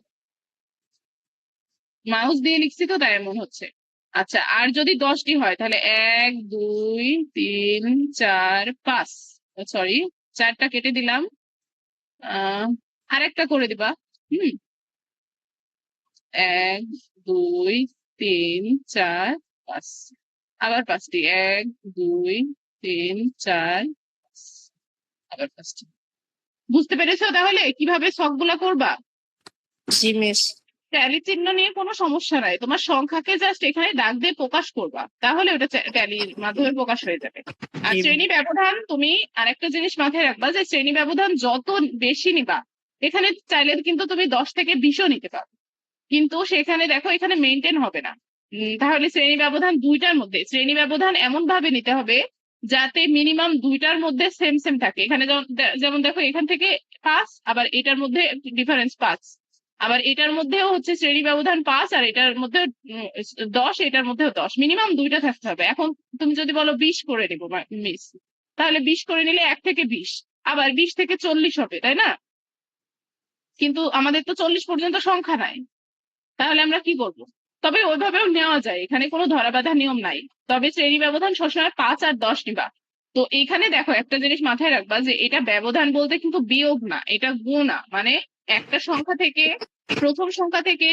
মাউস দিয়ে লিখছি তো তাই এমন হচ্ছে। আচ্ছা, আর যদি 10টি হয় তাহলে 1 2 3 4 5, সরি 4টা কেটে দিলাম, আরেকটা করে দিবা। হুম, 1 2 3 4 5, আবার 5টি, 1 2 3 4 5, আবার 5টি। বুঝতে পেরেছো তাহলে কিভাবে ছকগুলা করবা? জি মিস। ট্যালি চিহ্ন নিয়ে কোনো সমস্যা নাই, তোমার সংখ্যাকে জাস্ট এখানে দাগ দিয়ে প্রকাশ করবা, তাহলে ওটা ট্যালির মাধ্যমে প্রকাশ হয়ে যাবে। আর শ্রেণী ব্যবধান তুমি আরেকটা জিনিস মাথায় রাখবা, যে শ্রেণী ব্যবধান যত বেশি নিবা, এখানে চাইলে কিন্তু তুমি 10 থেকে 20ও নিতে পারো, কিন্তু সেখানে দেখো এখানে মেনটেন হবে না। তাহলে শ্রেণী ব্যবধান দুইটার মধ্যে, শ্রেণী ব্যবধান এমন ভাবে নিতে হবে যাতে মিনিমাম দুইটার মধ্যে সেম সেম থাকে। এখানে যেমন দেখো এখান থেকে 5, আবার এটার মধ্যে ডিফারেন্স 5, আবার এটার মধ্যেও হচ্ছে শ্রেণী ব্যবধান 5, আর এটার মধ্যে 10, এটার মধ্যেও 10, মিনিমাম দুইটা থাকতে হবে। এখন তুমি যদি বলো 20 করে নেবো মিস, তাহলে 20 করে নিলে 1 থেকে 20, আবার 20 থেকে 40 হবে, তাই না? কিন্তু আমাদের তো 40 পর্যন্ত সংখ্যা নাই, তাহলে আমরা কি করব? তবে ওইভাবেও নেওয়া যায়, এখানে কোনো ধরাবাঁধা নিয়ম নাই। তবে শ্রেণী ব্যবধান সবসময় 5 আর 10 নিবা। তো এখানে দেখো একটা জিনিস মাথায় রাখবা, যে এটা ব্যবধান বলতে কিন্তু বিয়োগ না, এটা গুণা। মানে একটা সংখ্যা থেকে, প্রথম সংখ্যা থেকে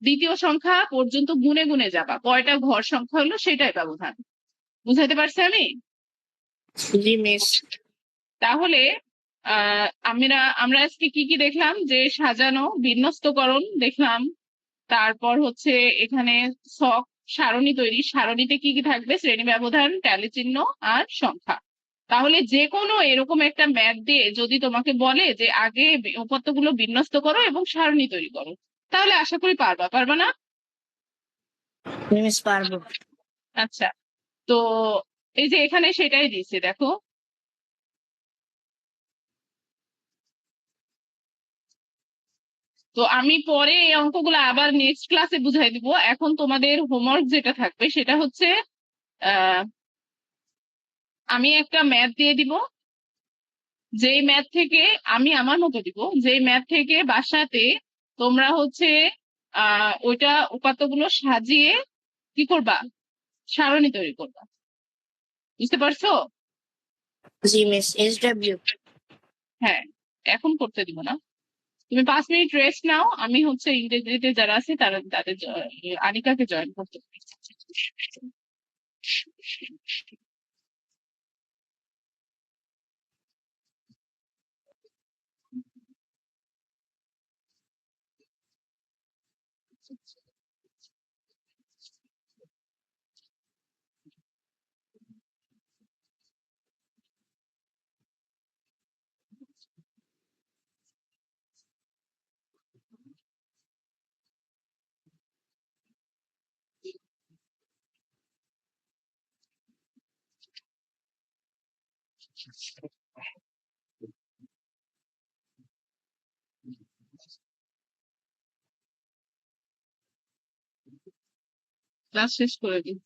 দ্বিতীয় সংখ্যা পর্যন্ত গুনে গুনে যাবা, কয়টা ঘর সংখ্যা হলো সেটাই ব্যবধান। বুঝাতে পারছি আমি? জি মিস। তাহলে আমরা আজকে কি কি দেখলাম? যে সাজানো, বিন্যস্তকরণ দেখলাম, তারপর হচ্ছে এখানে ছক, সারণী তৈরি, সারণীতে কি কি থাকবে? শ্রেণী ব্যবধান, ট্যালি চিহ্ন আর সংখ্যা। তাহলে যে কোনো এরকম একটা ম্যাথ দিয়ে যদি তোমাকে বলে যে আগে উপাত্তগুলো বিন্যস্ত করো এবং সারণী তৈরি করো, তাহলে আশা করি পারবা, পারবা না? মিস পারবো। আচ্ছা, তো এই যে এখানে সেটাই দিচ্ছে দেখো। তো আমি পরে এই অঙ্কগুলো আবার নেক্সট ক্লাসে বুঝাই দিব। এখন তোমাদের হোমওয়ার্ক যেটা থাকবে সেটা হচ্ছে আহ আমি একটা ম্যাথ দিয়ে দিব, যেই ম্যাথ থেকে আমি আমার মতো দিব, যেই ম্যাথ থেকে বাসাতে তোমরা হচ্ছে ওইটা উপাত্তগুলো সাজিয়ে কি করবা, সারণী তৈরি করবা। বুঝতে পারছো? জি মিস, SW। হ্যাঁ, এখন করতে দিব না, তুমি 5 মিনিট রেস্ট নাও। আমি হচ্ছে ইংরেজিতে যারা আছে তারা তাদের আনিকাকে জয়েন করতে পারি। ক্লাস শেষ করে দিই।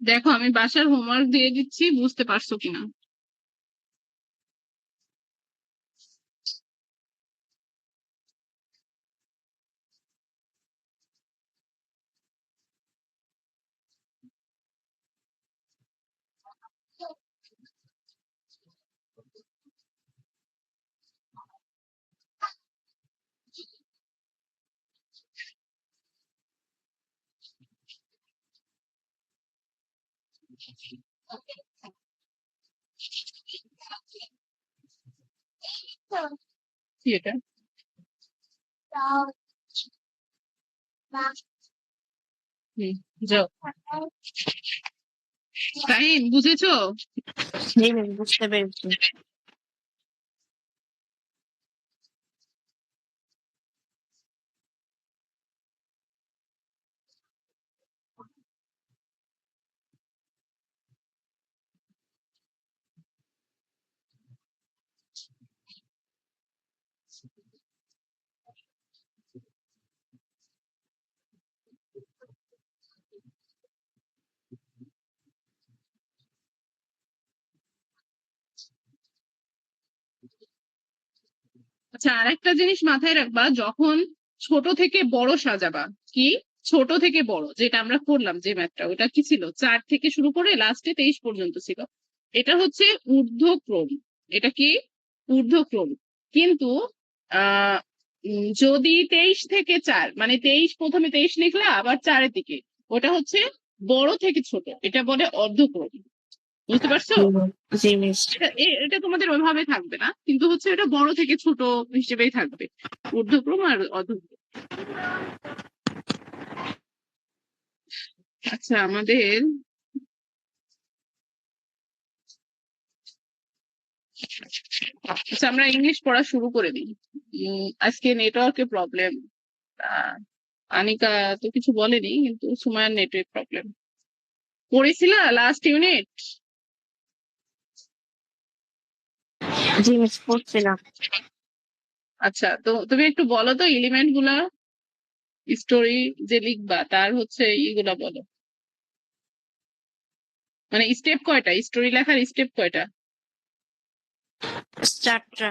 দেখো আমি বাসার হোমওয়ার্ক দিয়ে দিচ্ছি, বুঝতে পারছো কিনা। কি এটা? হুম, যাও। তাই বুঝেছো? জি মিস, বুঝতে পেরেছি। আচ্ছা, আরেকটা জিনিস মাথায় রাখবা, যখন ছোট থেকে বড় সাজাবা, কি ছোট থেকে বড়, যেটা আমরা করলাম যে ম্যাথটা, ওটা কি ছিল, 4 থেকে শুরু করে লাস্টে 23 পর্যন্ত ছিল। এটা হচ্ছে ঊর্ধ্বক্রম। এটা কি ঊর্ধ্বক্রম। কিন্তু আহ যদি 23 থেকে 4, মানে 23, প্রথমে 23 লিখলা আবার 4-এর দিকে, ওটা হচ্ছে বড় থেকে ছোট, এটা বলে অর্ধক্রম। বুঝতে পারছো? জি মিস। এটা তোমাদের ওইভাবে থাকবে না, কিন্তু হচ্ছে এটা বড় থেকে ছোট হিসেবেই থাকবে, ঊর্ধ্বক্রম আর অধঃক্রম। আচ্ছা, আমরা ইংলিশ পড়া শুরু করে দিই। আজকে নেটওয়ার্কের প্রবলেম। আনিকা তো কিছু বলেনি, কিন্তু সুমায়ার নেটওয়ার্ক প্রবলেম। পড়েছিলা লাস্ট ইউনিট? জি মিস, পড়ছিলাম। আচ্ছা, তো তুমি একটু বলো তো এলিমেন্ট গুলা, স্টোরি যে লিখবা তার হচ্ছে ইগুলা বলো, মানে স্টেপ কয়টা, স্টোরি লেখার স্টেপ কয়টা? 4টা।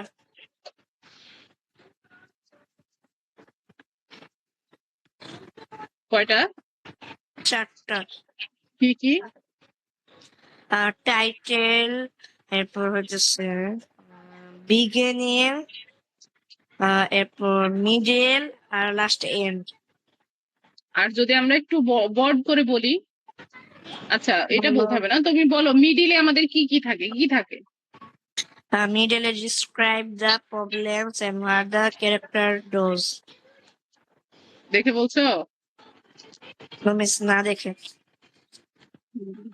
কয়টা? 4টা। কি কি? টাইটেল, এরপর হচ্ছে বিগিনিং, এরপর মিডল, আর লাস্ট এন্ড। আর যদি আমরা একটু বড় করে বলি, আচ্ছা এটা বলতে হবে না, তুমি বলো মিডিলে আমাদের কি কি থাকে, কি থাকে? মিডলে describe the problems and what the character does. দেখে বলছো? মিস না দেখে। হুম।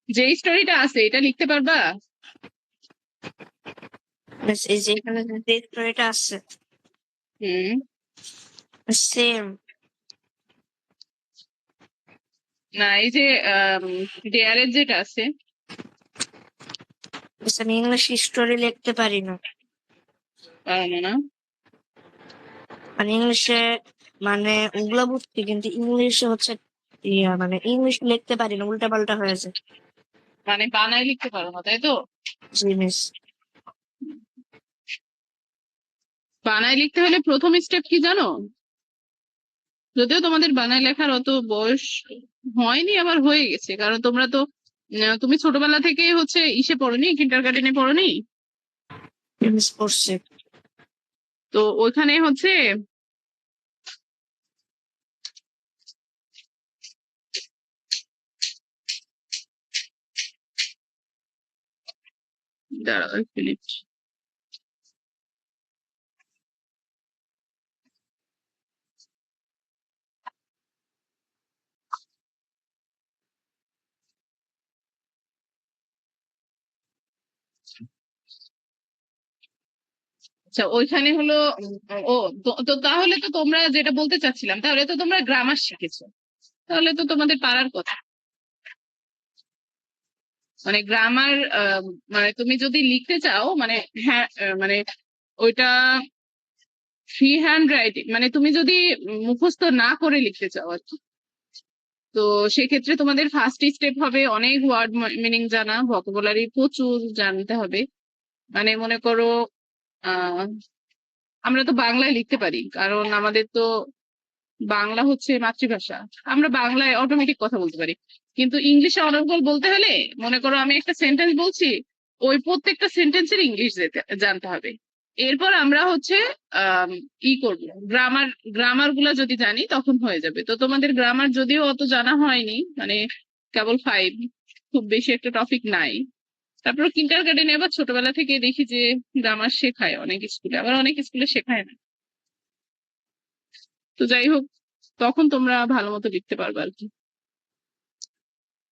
যে স্টোরিটা আছে এটা লিখতে পারবা? মিস এই যে এখানে যে স্টোরিটা আছে, হুম। সেম। না, এই যে ডেয়ারের যেটা আছে। আমি ইংলিশ স্টোরি লিখতে পারি না। পারো না? মানে ইংলিশে, মানে ওগুলো বুঝছি, কিন্তু ইংলিশে হচ্ছে মানে ইংলিশ লিখতে পারি না, উল্টা পাল্টা হয়ে যায়। মানে বানায় লিখতে পারো না, তাই তো? জি মিস। বানায় লিখতে হলে প্রথম স্টেপ কি জানো? যদিও তোমাদের বানায় লেখার অত বয়স হয়নি, আবার হয়ে গেছে, কারণ তোমরা তো তুমি ছোটবেলা থেকে হচ্ছে ইসে পড়োনি, কিন্ডারগার্টেনে পড়োনি। মিস পড়ছে। তো ওইখানে হচ্ছে দাঁড়াও এক মিনিট। আচ্ছা, ওইখানে হলো ও, তো তো তাহলে তো তোমরা যেটা বলতে চাচ্ছিলাম, তাহলে তো তোমরা গ্রামার শিখেছো, তাহলে তো তোমাদের পারার কথা। মানে গ্রামার, মানে তুমি যদি লিখতে চাও, মানে হ্যাঁ, মানে ওইটা ফ্রি হ্যান্ড রাইটিং, মানে তুমি যদি মুখস্থ না করে লিখতে চাও আর কি, তো সেক্ষেত্রে তোমাদের ফার্স্ট স্টেপ হবে অনেক ওয়ার্ড মিনিং জানা, ভোকাবুলারি প্রচুর জানতে হবে। মানে মনে করো, আহ আমরা তো বাংলায় লিখতে পারি, কারণ আমাদের তো বাংলা হচ্ছে মাতৃভাষা, আমরা বাংলায় অটোমেটিক কথা বলতে পারি। কিন্তু ইংলিশে অনর্গল বলতে হলে, মনে করো আমি একটা সেন্টেন্স বলছি, ওই প্রত্যেকটা সেন্টেন্সের ইংলিশ জানতে হবে। এরপর আমরা হচ্ছে আহ ই করবো, গ্রামার, গ্রামার গুলা যদি জানি তখন হয়ে যাবে। তো তোমাদের গ্রামার যদিও অত জানা হয়নি, মানে কেবল 5, খুব বেশি একটা টপিক নাই। তারপর কিন্ডার গার্ডেনে আবার ছোটবেলা থেকে দেখি যে গ্রামার শেখায় অনেক স্কুলে, আবার অনেক স্কুলে শেখায় না। তো যাই হোক, তখন তোমরা ভালো মতো লিখতে পারবে আর কি।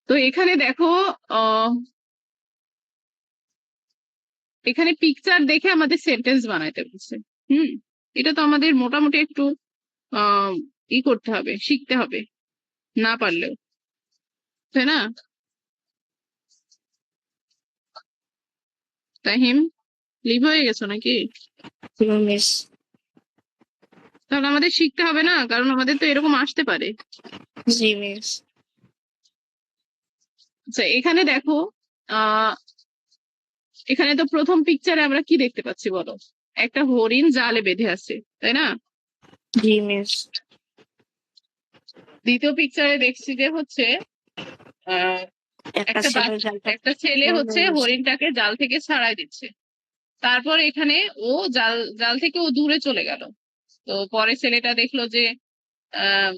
তো এখানে দেখো, আহ এখানে পিকচার দেখে আমাদের সেন্টেন্স বানাইতে বলছে। হুম। এটা তো আমাদের মোটামুটি একটু আহ করতে হবে, শিখতে হবে, না পারলেও, তাই না? তাহিম, লিভ হয়ে গেছো নাকি? মিস। তাহলে আমাদের শিখতে হবে না, কারণ আমাদের তো এরকম আসতে পারে। জি মিস। আচ্ছা এখানে দেখো, আহ এখানে তো প্রথম পিকচারে আমরা কি দেখতে পাচ্ছি বলো? একটা হরিণ জালে বেঁধে আছে, তাই না? জি মিস। দ্বিতীয় পিকচারে দেখছি যে হচ্ছে আহ একটা একটা ছেলে জালটা একটা ছেলে ধরে হচ্ছে নিয়েছে। হরিণটাকে জাল থেকে ছাড়াই দিচ্ছে। তারপর এখানে ও জাল জাল থেকে ও দূরে চলে গেল। তো পরে ছেলেটা দেখলো যে আহ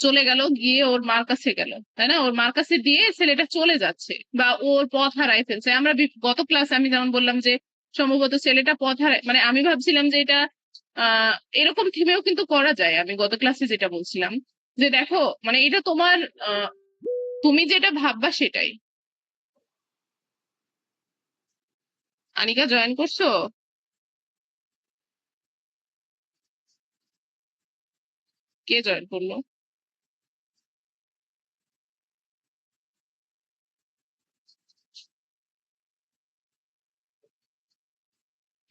চলে গেল, গিয়ে ওর মার কাছে গেল, তাই না? ওর মার কাছে দিয়ে ছেলেটা চলে যাচ্ছে বা ওর পথ হারাই ফেলছে। আমরা গত ক্লাসে আমি যেমন বললাম যে সম্ভবত ছেলেটা পথ হারায়, মানে আমি ভাবছিলাম যে এটা আহ এরকম থিমেও কিন্তু করা যায়। আমি গত ক্লাসে যেটা বলছিলাম যে দেখো, মানে এটা তোমার তুমি যেটা ভাববা সেটাই। আনিকা জয়েন করছো? কে জয়েন করলো?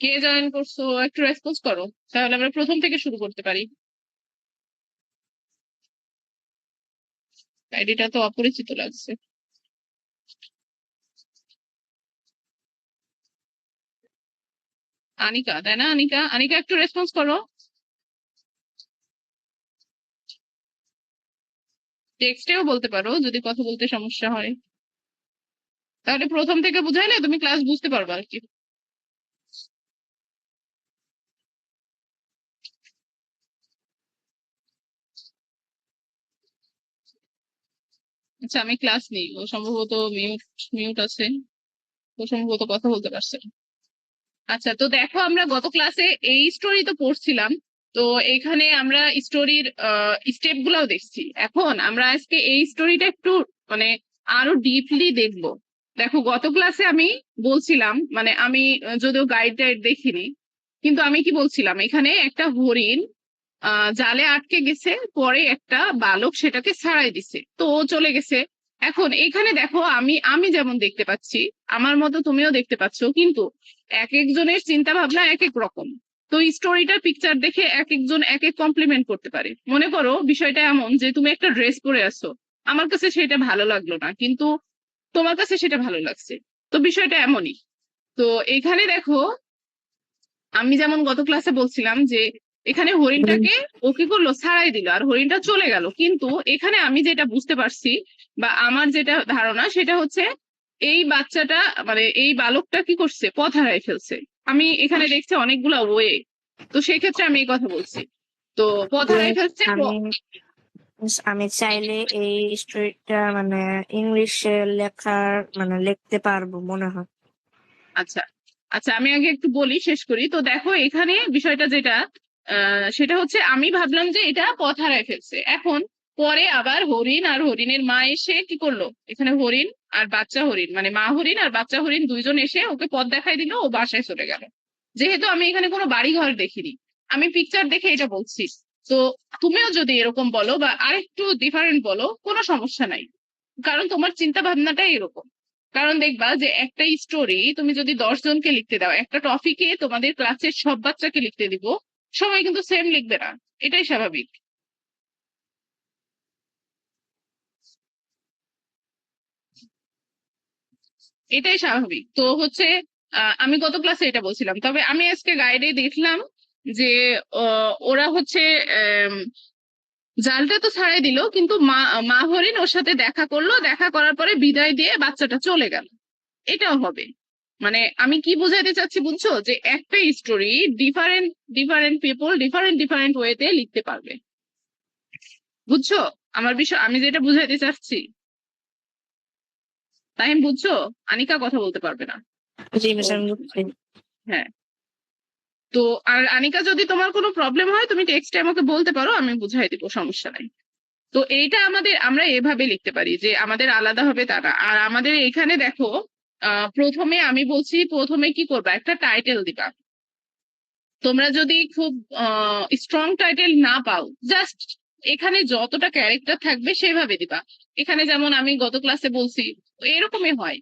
কে জয়েন করছো একটু রেসপন্স করো, তাহলে আমরা প্রথম থেকে শুরু করতে পারি। আইডিটা তো অপরিচিত লাগছে। আনিকা, তাই না? আনিকা, আনিকা একটু রেসপন্স করো। টেক্সটেও বলতে পারো যদি কথা বলতে সমস্যা হয়। তাহলে প্রথম থেকে বুঝাইলে তুমি ক্লাস বুঝতে পারবে আর কি। আচ্ছা আমি ক্লাস নিই, ও সম্ভবত মিউট মিউট আছে, ও সম্ভবত কথা বলতে পারছে না। আচ্ছা তো দেখো, আমরা গত ক্লাসে এই স্টোরি তো পড়ছিলাম। তো এখানে আমরা স্টোরির স্টেপ গুলাও দেখছি। এখন আমরা আজকে এই স্টোরিটা একটু মানে আরো ডিপলি দেখবো। দেখো গত ক্লাসে আমি বলছিলাম, মানে আমি যদিও গাইড টাইড দেখিনি, কিন্তু আমি কি বলছিলাম, এখানে একটা হরিণ জালে আটকে গেছে, পরে একটা বালক সেটাকে ছাড়াই দিছে, তো ও চলে গেছে। এখন এখানে দেখো, আমি আমি যেমন দেখতে পাচ্ছি, আমার মতো তুমিও দেখতে পাচ্ছ, কিন্তু এক একজনের চিন্তা ভাবনা এক এক রকম। তো স্টোরিটার পিকচার দেখে এক একজন এক এক কমপ্লিমেন্ট করতে পারে। মনে করো বিষয়টা এমন যে তুমি একটা ড্রেস পরে আছো, আমার কাছে সেটা ভালো লাগলো না, কিন্তু তোমার কাছে সেটা ভালো লাগছে। তো বিষয়টা এমনই। তো এখানে দেখো, আমি যেমন গত ক্লাসে বলছিলাম যে এখানে হরিণটাকে ও কি করলো, ছাড়াই দিল আর হরিণটা চলে গেল, কিন্তু এখানে আমি যেটা বুঝতে পারছি বা আমার যেটা ধারণা সেটা হচ্ছে এই বাচ্চাটা, মানে এই বালকটা কি করছে, পথ হারাই ফেলছে। আমি এখানে দেখছি অনেকগুলা ওয়ে, তো সেই ক্ষেত্রে আমি এই কথা বলছি। তো পথ হারাই Miss, ফেলছে আমি চাইলে এই স্টোরিটা মানে ইংলিশে লেখার মানে লিখতে পারবো মনে হয়। আচ্ছা আচ্ছা, আমি আগে একটু বলি, শেষ করি। তো দেখো এখানে বিষয়টা যেটা সেটা হচ্ছে আমি ভাবলাম যে এটা পথ হারায় ফেলছে। এখন পরে আবার হরিণ আর হরিণের মা এসে কি করলো, এখানে হরিণ আর বাচ্চা হরিণ, মানে মা হরিণ আর বাচ্চা হরিণ দুইজন এসে ওকে পথ দেখাই দিল, ও বাসায় চলে গেল। যেহেতু আমি এখানে কোনো বাড়ি ঘর দেখিনি, আমি পিকচার দেখে এটা বলছি। তো তুমিও যদি এরকম বলো বা আরেকটু ডিফারেন্ট বলো, কোনো সমস্যা নাই, কারণ তোমার চিন্তা ভাবনাটাই এরকম। কারণ দেখবা যে একটা স্টোরি তুমি যদি 10 জনকে লিখতে দাও, একটা টপিকে তোমাদের ক্লাসের সব বাচ্চাকে লিখতে দিব, সবাই কিন্তু সেম লিখবে না, এটাই স্বাভাবিক। এটাই স্বাভাবিক। তো হচ্ছে আমি গত ক্লাসে এটা বলছিলাম, তবে আমি আজকে গাইডে দেখলাম যে ওরা হচ্ছে আম, জালটা তো ছাড়াই দিল, কিন্তু মা মা হরিণ ওর সাথে দেখা করলো, দেখা করার পরে বিদায় দিয়ে বাচ্চাটা চলে গেল। এটাও হবে। মানে আমি কি বোঝাতে চাচ্ছি বুঝছো, যে একটা story different different people different different ওয়েতে লিখতে পারবে। বুঝছো আমার বিষয়, আমি যেটা বুঝাইতে চাচ্ছি? তাই বুঝছো? আনিকা কথা বলতে পারবে না। জি ও মিস, আমি বুঝছি। হ্যাঁ। তো আর আনিকা, যদি তোমার কোনো প্রবলেম হয় তুমি টেক্সটে আমাকে বলতে পারো, আমি বুঝাই দিব, সমস্যা নাই। তো এইটা আমাদের, আমরা এভাবে লিখতে পারি যে আমাদের আলাদা হবে তারা। আর আমাদের এখানে দেখো, প্রথমে আমি বলছি, প্রথমে কি করবা, একটা টাইটেল দিবা। তোমরা যদি খুব স্ট্রং টাইটেল না পাও, জাস্ট এখানে যতটা ক্যারেক্টার থাকবে সেভাবে দিবা। এখানে যেমন আমি গত ক্লাসে বলছি, এরকমই হয়।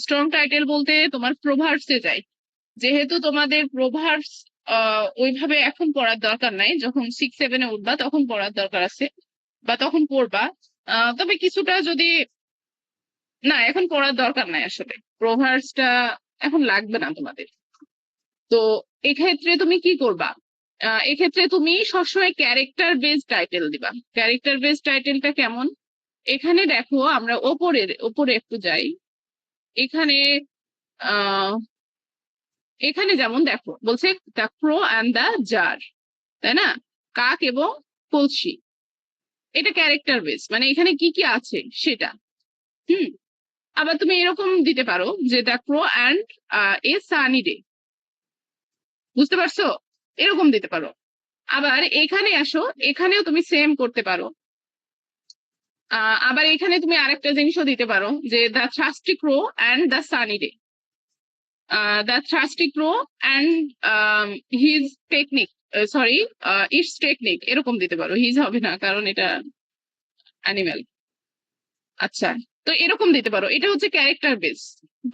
স্ট্রং টাইটেল বলতে তোমার প্রভার্বসে যায়, যেহেতু তোমাদের প্রভার্বস ওইভাবে এখন পড়ার দরকার নাই, যখন 6-7-এ উঠবা তখন পড়ার দরকার আছে, বা তখন পড়বা। তবে কিছুটা যদি, না এখন পড়ার দরকার নাই আসলে, প্রোভার্বসটা এখন লাগবে না তোমাদের। তো এক্ষেত্রে তুমি কি করবা? এক্ষেত্রে তুমি সবসময় ক্যারেক্টার বেস টাইটেল দিবা। ক্যারেক্টার বেস টাইটেলটা কেমন? এখানে দেখো, আমরা ওপরে একটু যাই। এখানে আহ এখানে যেমন দেখো বলছে the crow and the jar, তাই না? কাক এবং কলসি, এটা ক্যারেক্টার বেস, মানে এখানে কি কি আছে সেটা। হুম। আবার তুমি এরকম দিতে পারো যে the crow and a sunny day, বুঝতে পারছো? এরকম দিতে পারো। আবার এখানে আসো, এখানেও তুমি সেম করতে পারো। আবার এখানে তুমি আরেকটা জিনিসও দিতে পারো যে the thirsty crow and the sunny day, the thirsty crow and his technique, sorry it's technique, এরকম দিতে পারো। হিজ হবে না, কারণ এটা অ্যানিমেল। আচ্ছা, তো এরকম দিতে পারো। এটা হচ্ছে ক্যারেক্টার বেস।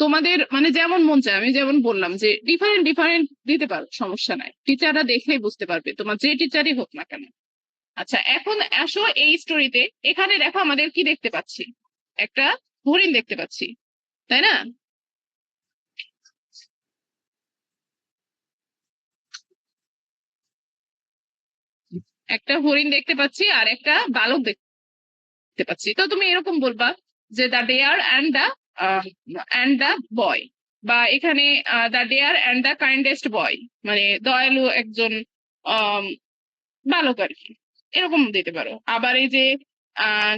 তোমাদের মানে যেমন মন চায়, আমি যেমন বললাম যে ডিফারেন্ট ডিফারেন্ট দিতে পারো, সমস্যা নাই, টিচাররা দেখলেই বুঝতে পারবে, তোমার যে টিচারই হোক না কেন। আচ্ছা, এখন আসো এই স্টোরিতে। এখানে দেখো আমাদের কি দেখতে পাচ্ছি, একটা হরিণ দেখতে পাচ্ছি, তাই না? একটা হরিণ দেখতে পাচ্ছি আর একটা বালক দেখতে পাচ্ছি। তো তুমি এরকম বলবা যে the deer and the boy, বা এখানে the deer and the kindest boy, মানে দয়ালু একজন আহ বালক আর কি, এরকম দিতে পারো। আবার এই যে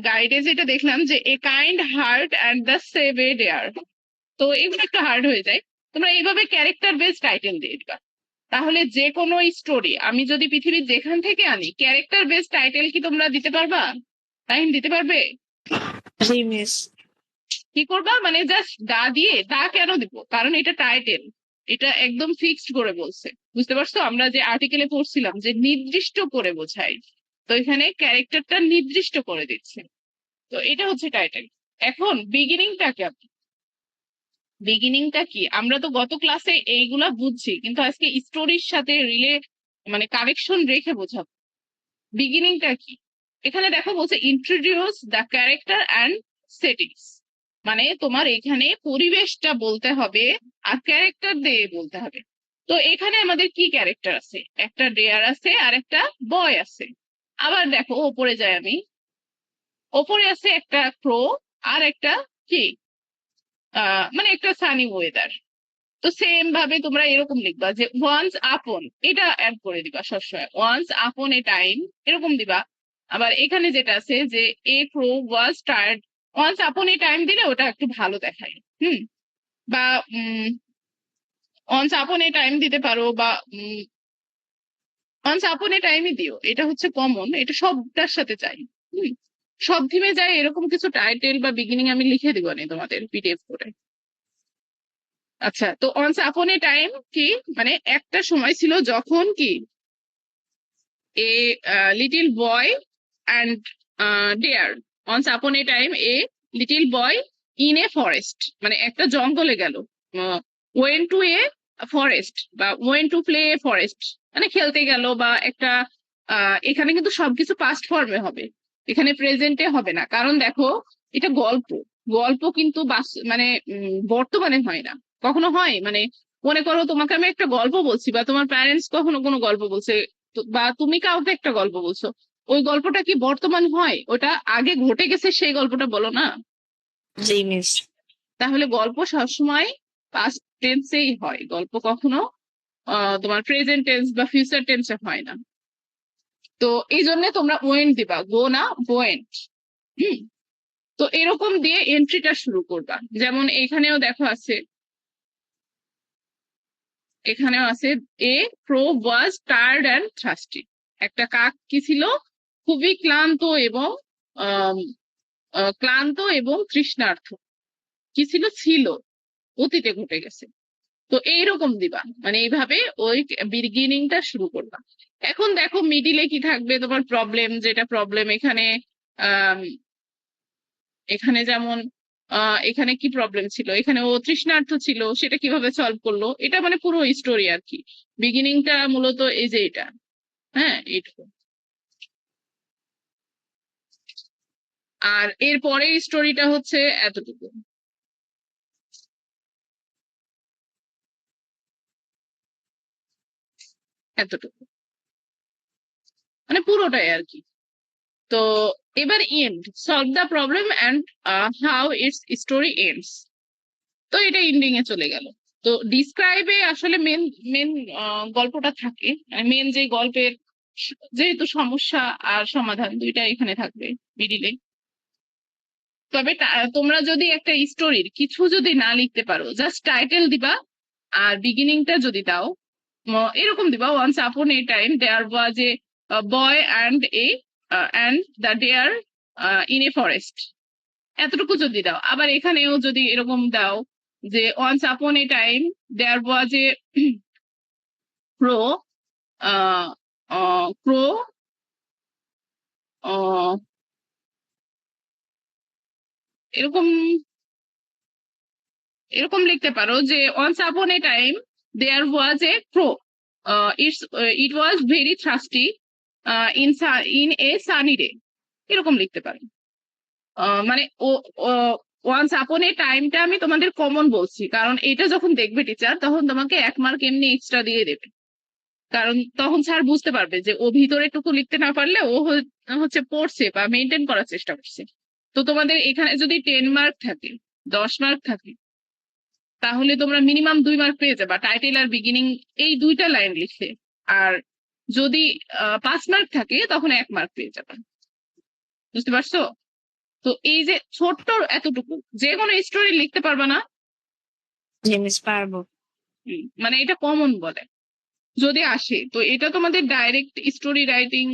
গাইডে যেটা দেখলাম যে a kind heart and the save a deer, তো এগুলো একটু হার্ড হয়ে যায়। তোমরা এইভাবে ক্যারেক্টার বেস টাইটেল দিয়ে দিবা। তাহলে যে কোনো স্টোরি আমি যদি পৃথিবীর যেখান থেকে আনি, ক্যারেক্টার বেস টাইটেল কি তোমরা দিতে পারবা? টাইম দিতে পারবে? জি মিস। কি করবা, মানে জাস্ট দা দিয়ে, দা কেন দিব? কারণ এটা টাইটেল, এটা একদম ফিক্সড করে বলছে, বুঝতে পারছো? আমরা যে আর্টিকেলে পড়ছিলাম যে নির্দিষ্ট করে বোঝাই, তো এখানে ক্যারেক্টারটা নির্দিষ্ট করে দিচ্ছে। তো এটা হচ্ছে টাইটেল। এখন বিগিনিংটা কেমন? বিগিনিংটা কি, আমরা তো গত ক্লাসে এইগুলা বুঝছি, কিন্তু আজকে স্টোরির সাথে মানে কানেকশন রেখে বোঝাবো। বিগিনিংটা কি? এখানে দেখো বলছে introduce the character and settings, মানে তোমার এখানে পরিবেশটা বলতে হবে আর ক্যারেক্টার দিয়ে বলতে হবে। তো এখানে আমাদের কি ক্যারেক্টার আছে? একটা ডেয়ার আছে আর একটা বয় আছে। আবার দেখো ওপরে যাই আমি, ওপরে আছে একটা ক্রো আর একটা কি মানে একটা সানি ওয়েদার। তো সেম ভাবে তোমরা এরকম লিখবা যে ওয়ান্স আপন, এটা অ্যাড করে দিবা সবসময়, ওয়ান্স আপন এ টাইম, এরকম দিবা। আবার এখানে যেটা আছে যে এ ক্রো was tired, once upon a time দিলে ওটা একটু ভালো দেখায়। হুম। বা ওয়ান্স আপন এ টাইম দিতে পারো, বা ওয়ান্স আপন এ টাইমই দিও, এটা হচ্ছে কমন, এটা সবটার সাথে চাই। হুম। সব থিমে যায় এরকম কিছু টাইটেল বা বিগিনিং আমি লিখে দিব না তোমাদের পিডিএফ করে। আচ্ছা, তো ওয়ান্স আপন এ টাইম কি, মানে একটা সময় ছিল যখন কি a little boy and deer, once upon a time a little boy in a forest, মানে একটা জঙ্গলে গেল, ওয়েন টু এ ফরেস্ট বা went to play a forest, মানে খেলতে গেল বা একটা এখানে কিন্তু সবকিছু পাস্ট ফর্মে হবে, এখানে প্রেজেন্টে হবে না, কারণ দেখো এটা গল্প। গল্প কিন্তু মানে বর্তমানে হয় না। কখনো হয় মানে, মনে করো তোমাকে আমি একটা গল্প বলছি, বা তোমার প্যারেন্টস কখনো কোনো গল্প বলছে, বা তুমি কাউকে একটা গল্প বলছো, ওই গল্পটা কি বর্তমান হয়? ওটা আগে ঘটে গেছে, সেই গল্পটা বলো না। জি মিস। তাহলে গল্প সবসময় পাস্ট টেন্সেই হয়, গল্প কখনো তোমার প্রেজেন্ট টেন্স বা ফিউচার টেন্সে হয় না। তো এই জন্য তোমরা ওয়েন্ট দিবা, গো না ওয়েন্ট। হুম। তো এরকম দিয়ে এন্ট্রিটা শুরু করবা। যেমন এখানেও দেখো আছে, এখানেও আছে এ ক্রো ওয়াজ টায়ার্ড অ্যান্ড থ্রাস্টি, একটা কাক কি ছিল, খুবই আম, ক্লান্ত এবং তৃষ্ণার্থ। কি ছিল? ছিল, অতীতে ঘটে গেছে। তো এইরকম দিবা, মানে এইভাবে ওই বিগিনিংটা শুরু করবা। এখন দেখো মিডিলে কি থাকবে, তোমার প্রবলেম, যেটা প্রবলেম এখানে আহ এখানে যেমন এখানে কি প্রবলেম ছিল, এখানে ও তৃষ্ণার্ত ছিল, সেটা কিভাবে সলভ করলো, এটা মানে পুরো স্টোরি আর কি। বিগিনিংটা মূলত এই যে এটা, হ্যাঁ এইটুকু। আর এর পরের স্টোরিটা হচ্ছে এতটুকু, এতটুকু, মানে পুরোটাই আর কি। তো এবার end, solve the problem and how it's story ends. তো এটা এন্ডিং এ চলে গেল। তো ডিসক্রাইবে আসলে মেন মেন গল্পটা থাকে, মেন যে গল্পের যেহেতু সমস্যা আর সমাধান দুইটা এখানে থাকবে মিডিলে। তবে তোমরা যদি একটা স্টোরির কিছু যদি না লিখতে পারো, জাস্ট টাইটেল দিবা আর বিগিনিংটা যদি দাও এরকম দিবা, once upon a time there was a boy and a and the deer in a forest, এতটুকু যদি দাও। আবার এখানেও যদি এরকম দাও যে once upon a time there was a ক্রো, ক্রো, এরকম এরকম লিখতে পারো যে once upon a time there was a crow, it was very thirsty in a sunny day, এরকম লিখতে পারো। মানে ও ওয়ান্স আপন এ টাইমটা আমি তোমাদের কমন বলছি, কারণ এটা যখন দেখবে টিচার তখন তোমাকে 1 মার্ক এমনি এক্সট্রা দিয়ে দেবে। কারণ তখন স্যার বুঝতে পারবে যে ও ভিতরে টুকু লিখতে না পারলে ও হচ্ছে পড়ছে বা মেনটেন করার চেষ্টা করছে। তো তোমাদের এখানে যদি 10 মার্ক থাকে, 10 মার্ক থাকে, তাহলে তোমরা মিনিমাম 2 মার্ক পেয়ে যাবা টাইটেল আর বিগিনিং এই দুইটা লাইন লিখে। আর যদি 5 মার্ক থাকে তখন 1 মার্ক পেয়ে যাবা। বুঝতে পারছো? তো এই যে ছোট্ট এতটুকু, যে কোনো স্টোরি লিখতে পারবা না? জি মিস পারবো। মানে এটা কমন বলে যদি আসে। তো এটা তোমাদের ডাইরেক্ট স্টোরি রাইটিং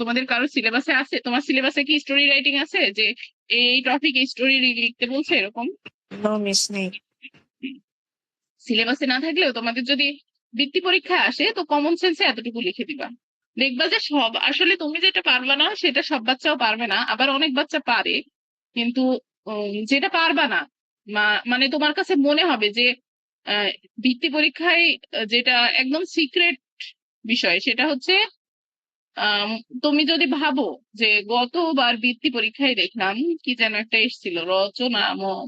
তোমাদের কারো সিলেবাসে আছে? তোমার সিলেবাসে কি স্টোরি রাইটিং আছে যে এই টপিক স্টোরি লিখতে বলছে এরকম? নো মিস নেই। সিলেবাসে না থাকলেও তোমাদের যদি বৃত্তি পরীক্ষা আসে তো কমন সেন্সে এতটুকু লিখে দিবা। দেখবা যে সব আসলে তুমি যেটা পারবা না সেটা সব বাচ্চাও পারবে না, আবার অনেক বাচ্চা পারে। কিন্তু যেটা পারবা না মানে তোমার কাছে মনে হবে যে আহ, বৃত্তি পরীক্ষায় যেটা একদম সিক্রেট বিষয় সেটা হচ্ছে আম, তুমি যদি ভাবো যে গতবার বৃত্তি পরীক্ষায় দেখলাম কি যেন একটা এসেছিল রচনা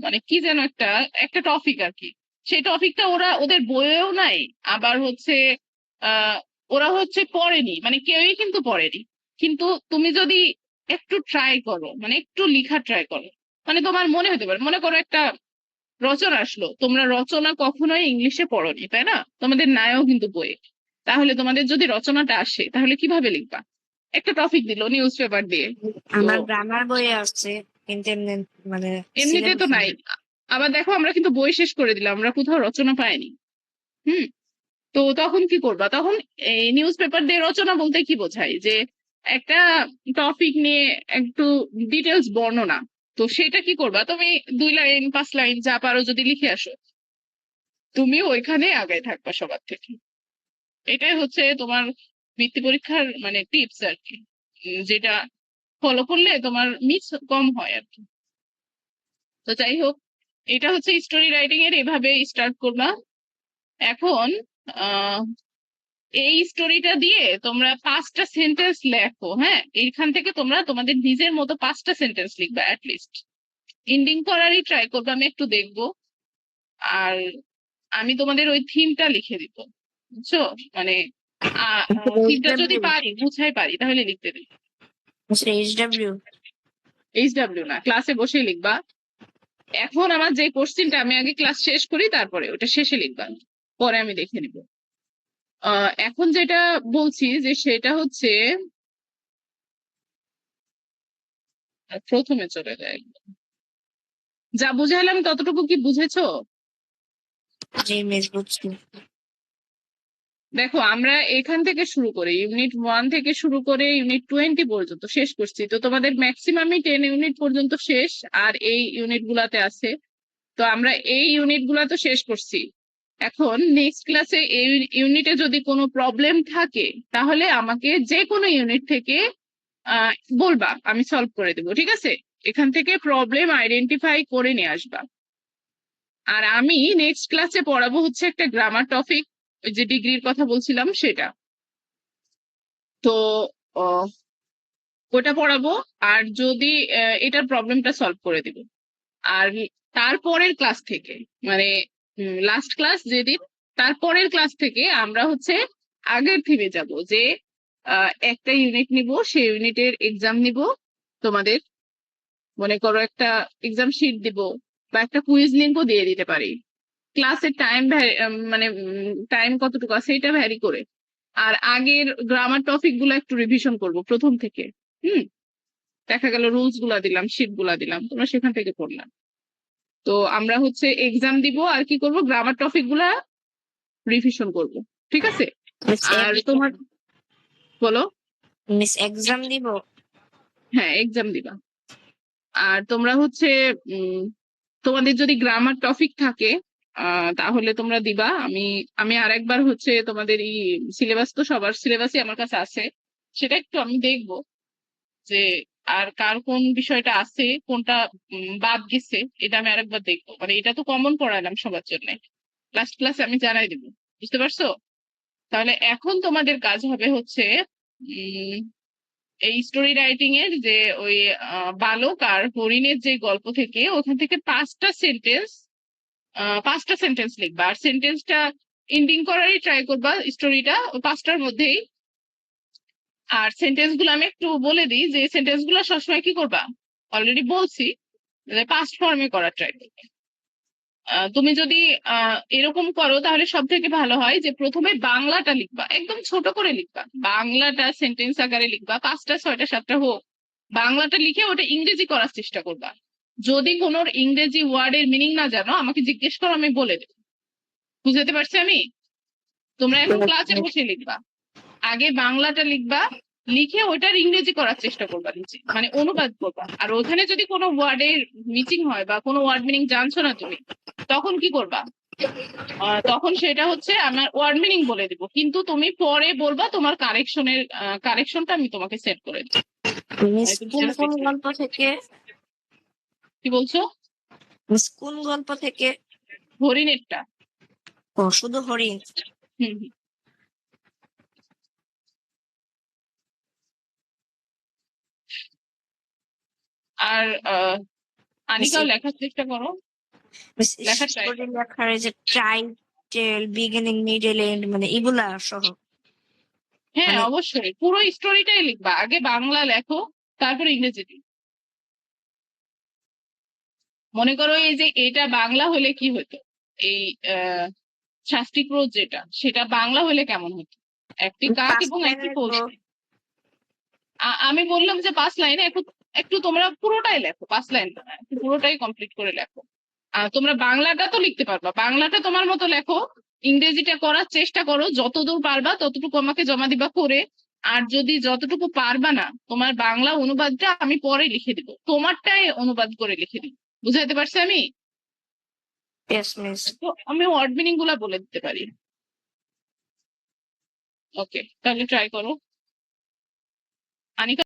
মানে কি যেন একটা একটা টপিক আর কি, সেই টপিকটা ওরা ওদের বইয়েও নাই। আবার হচ্ছে আহ ওরা হচ্ছে পড়েনি, মানে কেউই কিন্তু পড়েনি। কিন্তু তুমি যদি একটু ট্রাই করো, মানে একটু লিখা ট্রাই করো, মানে তোমার মনে হতে পারে, মনে করো একটা রচনা আসলো, তোমরা রচনা কখনোই ইংলিশে পড়োনি তাই না, তোমাদের নাইও কিন্তু বইয়ে। তাহলে তোমাদের যদি রচনাটা আসে তাহলে কিভাবে লিখবা? একটা টপিক দিল নিউজ পেপার দিয়ে, তো আমার গ্রামার বইয়ে আসছে, কিন্তু এমনি মানে এমনিতে তো সিলেবাসে নাই। আবার দেখো আমরা কিন্তু বই শেষ করে দিলাম, আমরা কোথাও রচনা পাইনি। হুম। তো তখন কি করবা? তখন এই নিউজ পেপার দিয়ে রচনা বলতে কি বোঝায় যে একটা টপিক নিয়ে একটু ডিটেলস বর্ণনা। তো সেটা কি করবা তুমি? 2 লাইন 5 লাইন যা পারো যদি লিখে আসো, তুমি ওইখানে আগায় থাকবা সবার থেকে। এটাই হচ্ছে তোমার বৃত্তি পরীক্ষার মানে টিপস আর কি, যেটা ফলো করলে তোমার মিস কম হয় আর কি। তো যাই হোক, এটা হচ্ছে স্টোরি রাইটিং এর, এভাবে স্টার্ট করবা। এখন আহ এই স্টোরিটা দিয়ে তোমরা 5টা সেন্টেন্স লেখো। হ্যাঁ, এইখান থেকে তোমরা তোমাদের নিজের মতো 5টা সেন্টেন্স লিখবা অ্যাটলিস্ট। এন্ডিং করারই ট্রাই করবো, আমি একটু দেখবো। আর আমি তোমাদের ওই থিমটা লিখে দিব, বুঝছো? মানে থিমটা যদি এইচডব্লিউ। পারি বুঝাই পারি তাহলে লিখতে দিই। এইচডব্লিউ। এইচডাব্লিউ না, ক্লাসে বসেই লিখবা। এখন আমার যে কোশ্চেনটা, আমি আগে ক্লাস শেষ করি তারপরে ওটা শেষে লিখবা, পরে আমি দেখে নিব। এখন যেটা বলছি যে সেটা হচ্ছে প্রথমে চলে যায়। যা বুঝাইলাম ততটুকু কি বুঝেছো? জি মিস বুঝছি। দেখো আমরা এখান থেকে শুরু করে ইউনিট 1 থেকে শুরু করে ইউনিট 20 পর্যন্ত শেষ করছি। তো তোমাদের ম্যাক্সিমামই 10 ইউনিট পর্যন্ত শেষ, আর এই ইউনিট গুলাতে আছে। তো আমরা এই ইউনিট গুলা তো শেষ করছি। এখন নেক্সট ক্লাসে এই ইউনিটে যদি কোনো প্রবলেম থাকে তাহলে আমাকে যে কোনো ইউনিট থেকে বলবা, আমি সলভ করে দেবো, ঠিক আছে? এখান থেকে প্রবলেম আইডেন্টিফাই করে নিয়ে আসবা। আর আমি নেক্সট ক্লাসে পড়াবো হচ্ছে একটা গ্রামার টপিক, ওই যে ডিগ্রির কথা বলছিলাম সেটা। তো আহ, ওটা পড়াবো। আর যদি এটার প্রবলেমটা সলভ করে দিব। আর তারপরের ক্লাস থেকে, মানে লাস্ট ক্লাস যেদিন, তারপরের ক্লাস থেকে আমরা হচ্ছে আগের থিমে যাব, যে একটা ইউনিট নিব, সেই ইউনিটের এক্সাম নিব। তোমাদের মনে করো একটা এক্সাম শিট দিব বা একটা কুইজ লিঙ্কও দিয়ে দিতে পারি। ক্লাসের টাইম মানে টাইম কতটুকু আছে এটা ভ্যারি করে। আর আগের গ্রামার টপিক গুলো একটু রিভিশন করব প্রথম থেকে। হুম দেখা গেল রুলস গুলা দিলাম, শিট গুলা দিলাম, তোমরা সেখান থেকে পড়লাম। তো আমরা হচ্ছে এক্সাম দিব আর কি করব, গ্রামার টপিক গুলা রিভিশন করব। ঠিক আছে? আর তোমার বলো। মিস এক্সাম দিব? হ্যাঁ, এক্সাম দিবা। আর তোমরা হচ্ছে তোমাদের যদি গ্রামার টপিক থাকে তাহলে তোমরা দিবা। আমি আমি আরেকবার হচ্ছে তোমাদের এই সিলেবাস, তো সবার সিলেবাসই আমার কাছে আছে, সেটা একটু আমি দেখবো যে আর কার কোন বিষয়টা আছে, কোনটা বাদ গেছে, এটা আমি আরেকবার দেখবো। মানে এটা তো কমন পড়ালাম সবার জন্য, লাস্ট ক্লাসে আমি জানাই দেবো। বুঝতে পারছো? তাহলে এখন তোমাদের কাজ হবে হচ্ছে উম এই স্টোরি রাইটিং এর যে ওই বালক আর হরিণের যে গল্প থেকে, ওখান থেকে 5টা সেন্টেন্স লিখবা। আর সেন্টেন্সটা এন্ডিং করারই ট্রাই করবা, স্টোরিটা 5টার মধ্যেই। আর সেন্টেন্স গুলো আমি একটু বলে দিই, যে সেন্টেন্স গুলো সবসময় কি করবা, অলরেডি বলছি, পাস্ট ফর্মে করার ট্রাই করবে। তুমি যদি এরকম করো তাহলে সব থেকে ভালো হয় যে প্রথমে বাংলাটা লিখবা, একদম ছোট করে লিখবা, বাংলাটা সেন্টেন্স আকারে লিখবা, 5টা 6টা 7টা হোক। বাংলাটা লিখে ওটা ইংরেজি করার চেষ্টা করবা। যদি কোনো ইংরেজি ওয়ার্ডের মিনিং না জানো আমাকে জিজ্ঞেস করো, আমি বলে দেবো। বুঝতে পারছি আমি? তোমরা এখন ক্লাসে বসে লিখবা, আগে বাংলাটা লিখবা, লিখে ওইটার ইংরেজি করার চেষ্টা করবা নিচে, মানে অনুবাদ করবা। আর ওখানে যদি কোনো ওয়ার্ডের মিসিং হয় বা কোনো ওয়ার্ড মিনিং জানছো না তুমি, তখন কি করবা, তখন সেটা হচ্ছে আমার ওয়ার্ড মিনিং বলে দিব, কিন্তু তুমি পরে বলবা তোমার কারেকশনটা আমি তোমাকে সেট করে দেবো। মিস তুমি কোন যেন কোন পিছিয়ে- গল্প থেকে? কি বলছো? মিস কোন গল্প থেকে? হরিণেরটা। ও, শুধু হরিণ? হুম হুম। আর মিস আনিকাও লেখার চেষ্টা করো, মিস লেখার ট্রাই স্টোরি করো। লেখার এই যে টাইটেল, বিগিনিং, মিডল, এন্ড, মানে এগুলা সহ? হ্যাঁ মানে অবশ্যই পুরো স্টোরিটাই লিখবা, আগে বাংলা লেখো, তারপর ইংরেজি লিখো। মনে করো এই যে এটা বাংলা হলে কি হতো, এই শাস্তি ক্রোধ যেটা, সেটা বাংলা হলে কেমন হতো, একটি কাক ফার্স্ট এবং লাইনে একটি লিখবো? কলসি। আমি বললাম যে 5 লাইনে, একটু একটু তোমরা পুরোটাই লেখো, 5 লাইন না, একটু পুরোটাই কমপ্লিট করে লেখো। তোমরা বাংলাটা তো লিখতে পারবা, বাংলাটা তোমার মতো লেখো, ইংরেজিটা করার চেষ্টা করো, যতদূর পারবা ততটুকু আমাকে জমা দিবা করে। আর যদি যতটুকু পারবা না, তোমার বাংলা অনুবাদটা আমি পরে লিখে দিব, তোমারটাই অনুবাদ করে লিখে দিব। বুঝাইতে পারছি আমি? Yes miss. তো আমি ওয়ার্ড মিনিং গুলা বলে দিতে পারি। ওকে, তাহলে ট্রাই করো। আনিকা